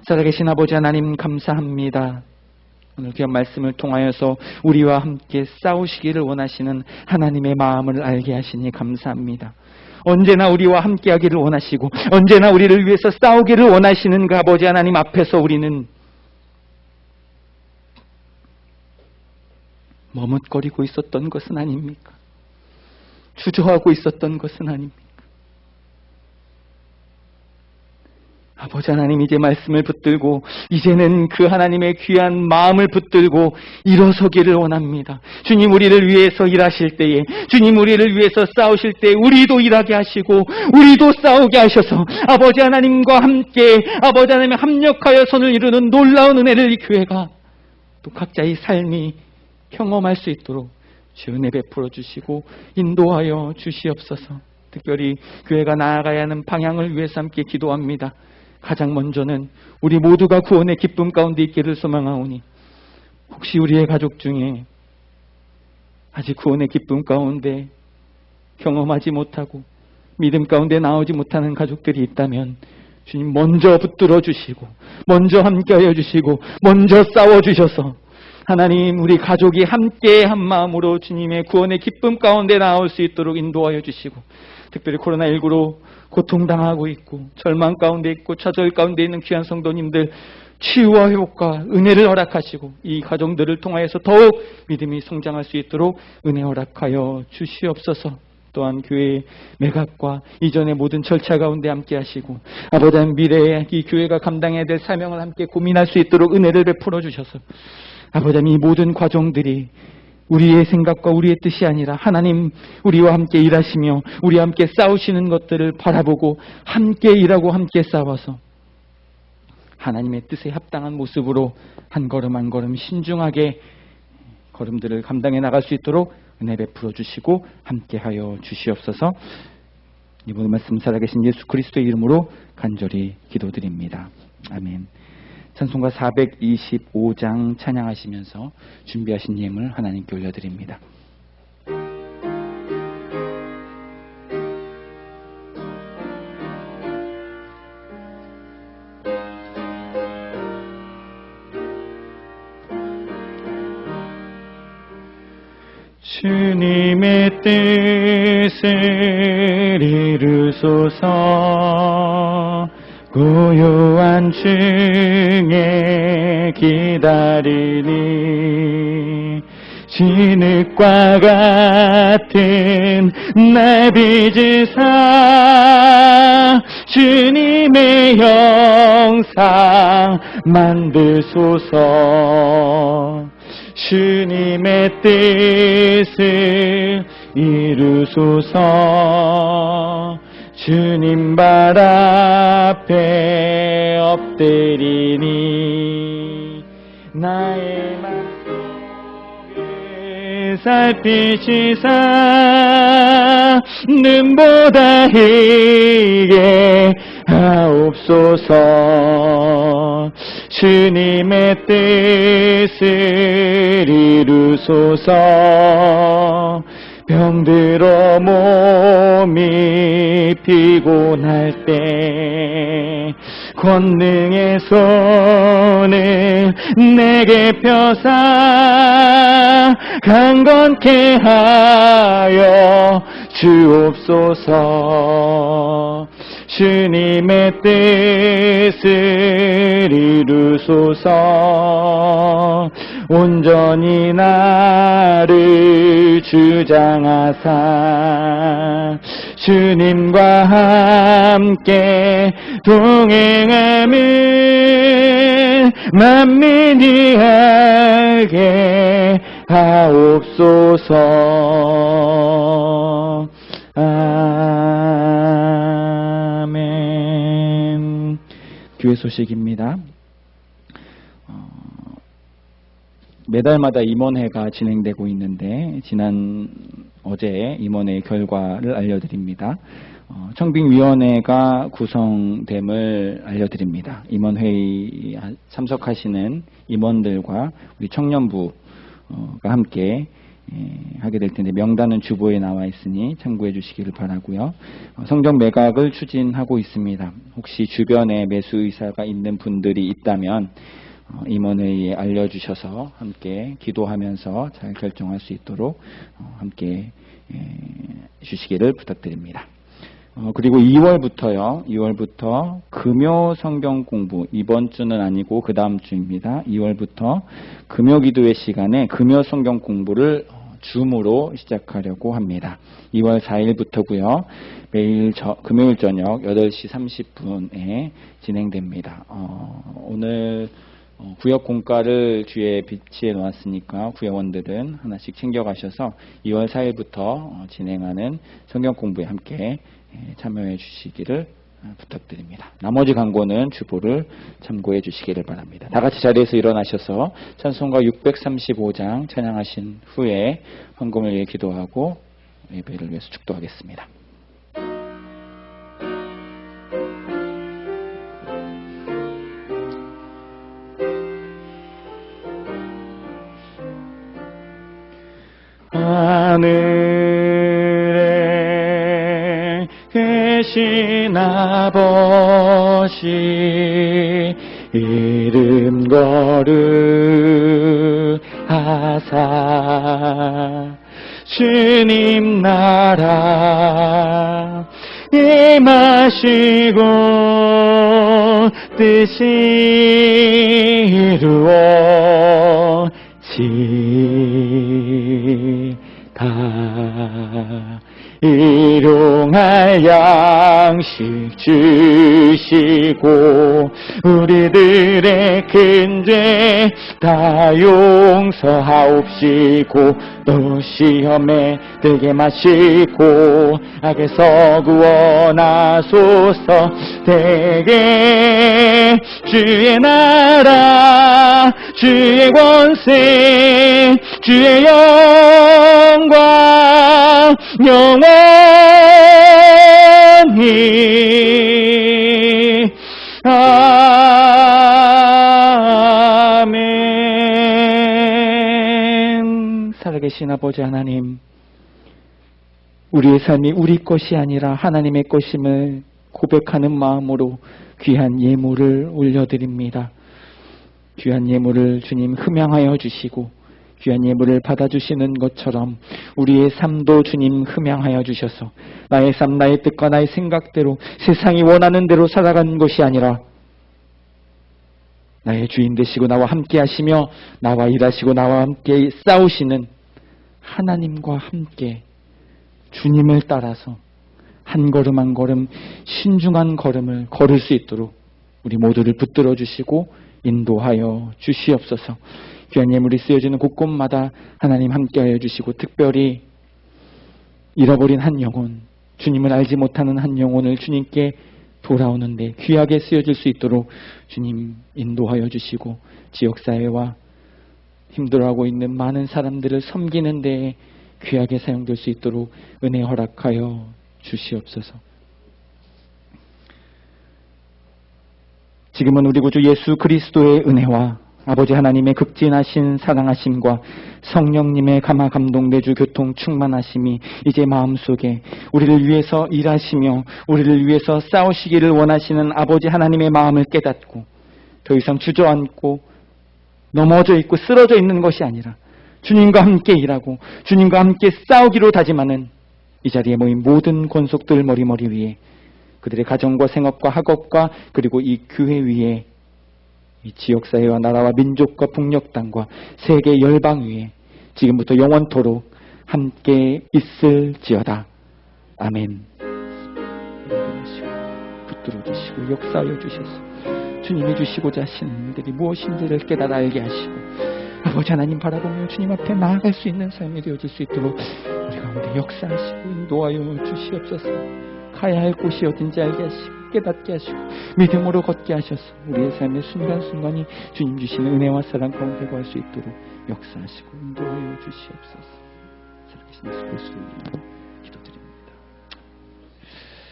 살아계신 아버지 하나님 감사합니다. 오늘 귀한 말씀을 통하여서 우리와 함께 싸우시기를 원하시는 하나님의 마음을 알게 하시니 감사합니다. 언제나 우리와 함께하기를 원하시고 언제나 우리를 위해서 싸우기를 원하시는 그 아버지 하나님 앞에서 우리는 머뭇거리고 있었던 것은 아닙니까? 주저하고 있었던 것은 아닙니까? 아버지 하나님 이제 말씀을 붙들고 이제는 그 하나님의 귀한 마음을 붙들고 일어서기를 원합니다. 주님 우리를 위해서 일하실 때에 주님 우리를 위해서 싸우실 때 우리도 일하게 하시고 우리도 싸우게 하셔서 아버지 하나님과 함께 아버지 하나님의 합력하여 선을 이루는 놀라운 은혜를 이 교회가 또 각자의 삶이 경험할 수 있도록 주여 은혜 베풀어 주시고 인도하여 주시옵소서. 특별히 교회가 나아가야 하는 방향을 위해서 함께 기도합니다. 가장 먼저는 우리 모두가 구원의 기쁨 가운데 있기를 소망하오니 혹시 우리의 가족 중에 아직 구원의 기쁨 가운데 경험하지 못하고 믿음 가운데 나오지 못하는 가족들이 있다면 주님 먼저 붙들어 주시고 먼저 함께하여 주시고 먼저 싸워주셔서 하나님 우리 가족이 함께 한 마음으로 주님의 구원의 기쁨 가운데 나올 수 있도록 인도하여 주시고 특별히 코로나19로 고통당하고 있고 절망 가운데 있고 좌절 가운데 있는 귀한 성도님들 치유와 회복과 은혜를 허락하시고 이 가정들을 통하여서 더욱 믿음이 성장할 수 있도록 은혜 허락하여 주시옵소서. 또한 교회의 매각과 이전의 모든 절차 가운데 함께 하시고 아버지 미래에 이 교회가 감당해야 될 사명을 함께 고민할 수 있도록 은혜를 베풀어 주셔서 아버지 이 모든 과정들이 우리의 생각과 우리의 뜻이 아니라 하나님 우리와 함께 일하시며 우리와 함께 싸우시는 것들을 바라보고 함께 일하고 함께 싸워서 하나님의 뜻에 합당한 모습으로 한 걸음 한 걸음 신중하게 걸음들을 감당해 나갈 수 있도록 은혜 베풀어 주시고 함께하여 주시옵소서. 이번 말씀 살아계신 예수 그리스도의 이름으로 간절히 기도드립니다. 아멘. 찬송가 425장 찬양하시면서 준비하신 예물 하나님께 올려드립니다. 주님의 뜻을 이루소서. 고요한 중에 기다리니 진흙과 같은 날 빚으사 주님의 형상 만드소서. 주님의 뜻을 이루소서. 주님 발 앞에 엎드리니 나의 맘속을 살피시사 눈보다 희게 하옵소서. 주님의 뜻을 이루소서. 병들어 몸이 피곤할 때 권능의 손을 내게 펴사 강건케 하여 주옵소서. 주님의 뜻을 이루소서. 온전히 나를 주장하사 주님과 함께 동행함을 만민이 알게 하옵소서. 아멘. 교회 소식입니다. 매달마다 임원회가 진행되고 있는데 지난 어제 임원회 결과를 알려드립니다. 청빙위원회가 구성됨을 알려드립니다. 임원회의 참석하시는 임원들과 우리 청년부가 함께 하게 될 텐데 명단은 주보에 나와 있으니 참고해 주시기를 바라고요. 성전 매각을 추진하고 있습니다. 혹시 주변에 매수 의사가 있는 분들이 있다면 임원회의에 알려주셔서 함께 기도하면서 잘 결정할 수 있도록 함께 주시기를 부탁드립니다. 그리고 2월부터 금요 성경 공부, 이번 주는 아니고 그 다음 주입니다. 2월부터 금요 기도회 시간에 금요 성경 공부를 줌으로 시작하려고 합니다. 2월 4일부터고요. 매일 금요일 저녁 8시 30분에 진행됩니다. 오늘 구역 공가를 주에 비치해 놓았으니까 구역원들은 하나씩 챙겨가셔서 2월 4일부터 진행하는 성경 공부에 함께 참여해 주시기를 부탁드립니다. 나머지 광고는 주보를 참고해 주시기를 바랍니다. 다 같이 자리에서 일어나셔서 찬송가 635장 찬양하신 후에 헌금을 위해 기도하고 예배를 위해서 축도하겠습니다. 하늘에 계신 아버지 이름 거룩하사 주님 나라 임하시고 뜻이 이루어지다 일용할 양식 주시고 우리들의 큰 죄 다 용서하옵시고 또 시험에 들게 마시고 악에서 구원하소서 대개 주의 나라 주의 권세 주의 영광 영원히 아멘. 살아계신 아버지 하나님, 우리의 삶이 우리 것이 아니라 하나님의 것임을 고백하는 마음으로 귀한 예물을 올려드립니다. 귀한 예물을 주님 흠양하여 주시고 귀한 예물을 받아주시는 것처럼 우리의 삶도 주님 흠양하여 주셔서 나의 삶, 나의 뜻과 나의 생각대로 세상이 원하는 대로 살아가는 것이 아니라 나의 주인 되시고 나와 함께 하시며 나와 일하시고 나와 함께 싸우시는 하나님과 함께 주님을 따라서 한 걸음 한 걸음 신중한 걸음을 걸을 수 있도록 우리 모두를 붙들어 주시고 인도하여 주시옵소서. 귀한 예물이 쓰여지는 곳곳마다 하나님 함께하여 주시고 특별히 잃어버린 한 영혼, 주님을 알지 못하는 한 영혼을 주님께 돌아오는데 귀하게 쓰여질 수 있도록 주님 인도하여 주시고 지역사회와 힘들어하고 있는 많은 사람들을 섬기는 데에 귀하게 사용될 수 있도록 은혜 허락하여 주시옵소서. 지금은 우리 구주 예수 그리스도의 은혜와 아버지 하나님의 극진하신 사랑하심과 성령님의 감화 감동 내주 교통 충만하심이 이제 마음속에 우리를 위해서 일하시며 우리를 위해서 싸우시기를 원하시는 아버지 하나님의 마음을 깨닫고 더 이상 주저앉고 넘어져 있고 쓰러져 있는 것이 아니라 주님과 함께 일하고 주님과 함께 싸우기로 다짐하는 이 자리에 모인 모든 권속들 머리머리 위에 그들의 가정과 생업과 학업과 그리고 이 교회 위에 이 지역사회와 나라와 민족과 북녘 땅과 세계 열방 위에 지금부터 영원토록 함께 있을지어다. 아멘. 붙들어 주시고 역사하여 주셔서 주님이 주시고자 하시는 일들이 무엇인지를 깨달아 알게 하시고 아버지 하나님 바라보며 주님 앞에 나아갈 수 있는 삶이 되어질 수 있도록 우리 가운데 역사하시고 인도하여 주시옵소서. 가야 할 곳이 어딘지 알게 하시고 깨닫게 하시고 믿음으로 걷게 하셔서 우리의 삶의 순간순간이 주님 주시는 은혜와 사랑 가운데 갈 수 있도록 역사하시고 인도하여 주시옵소서. 살아계신 예수 그리스도의 이름으로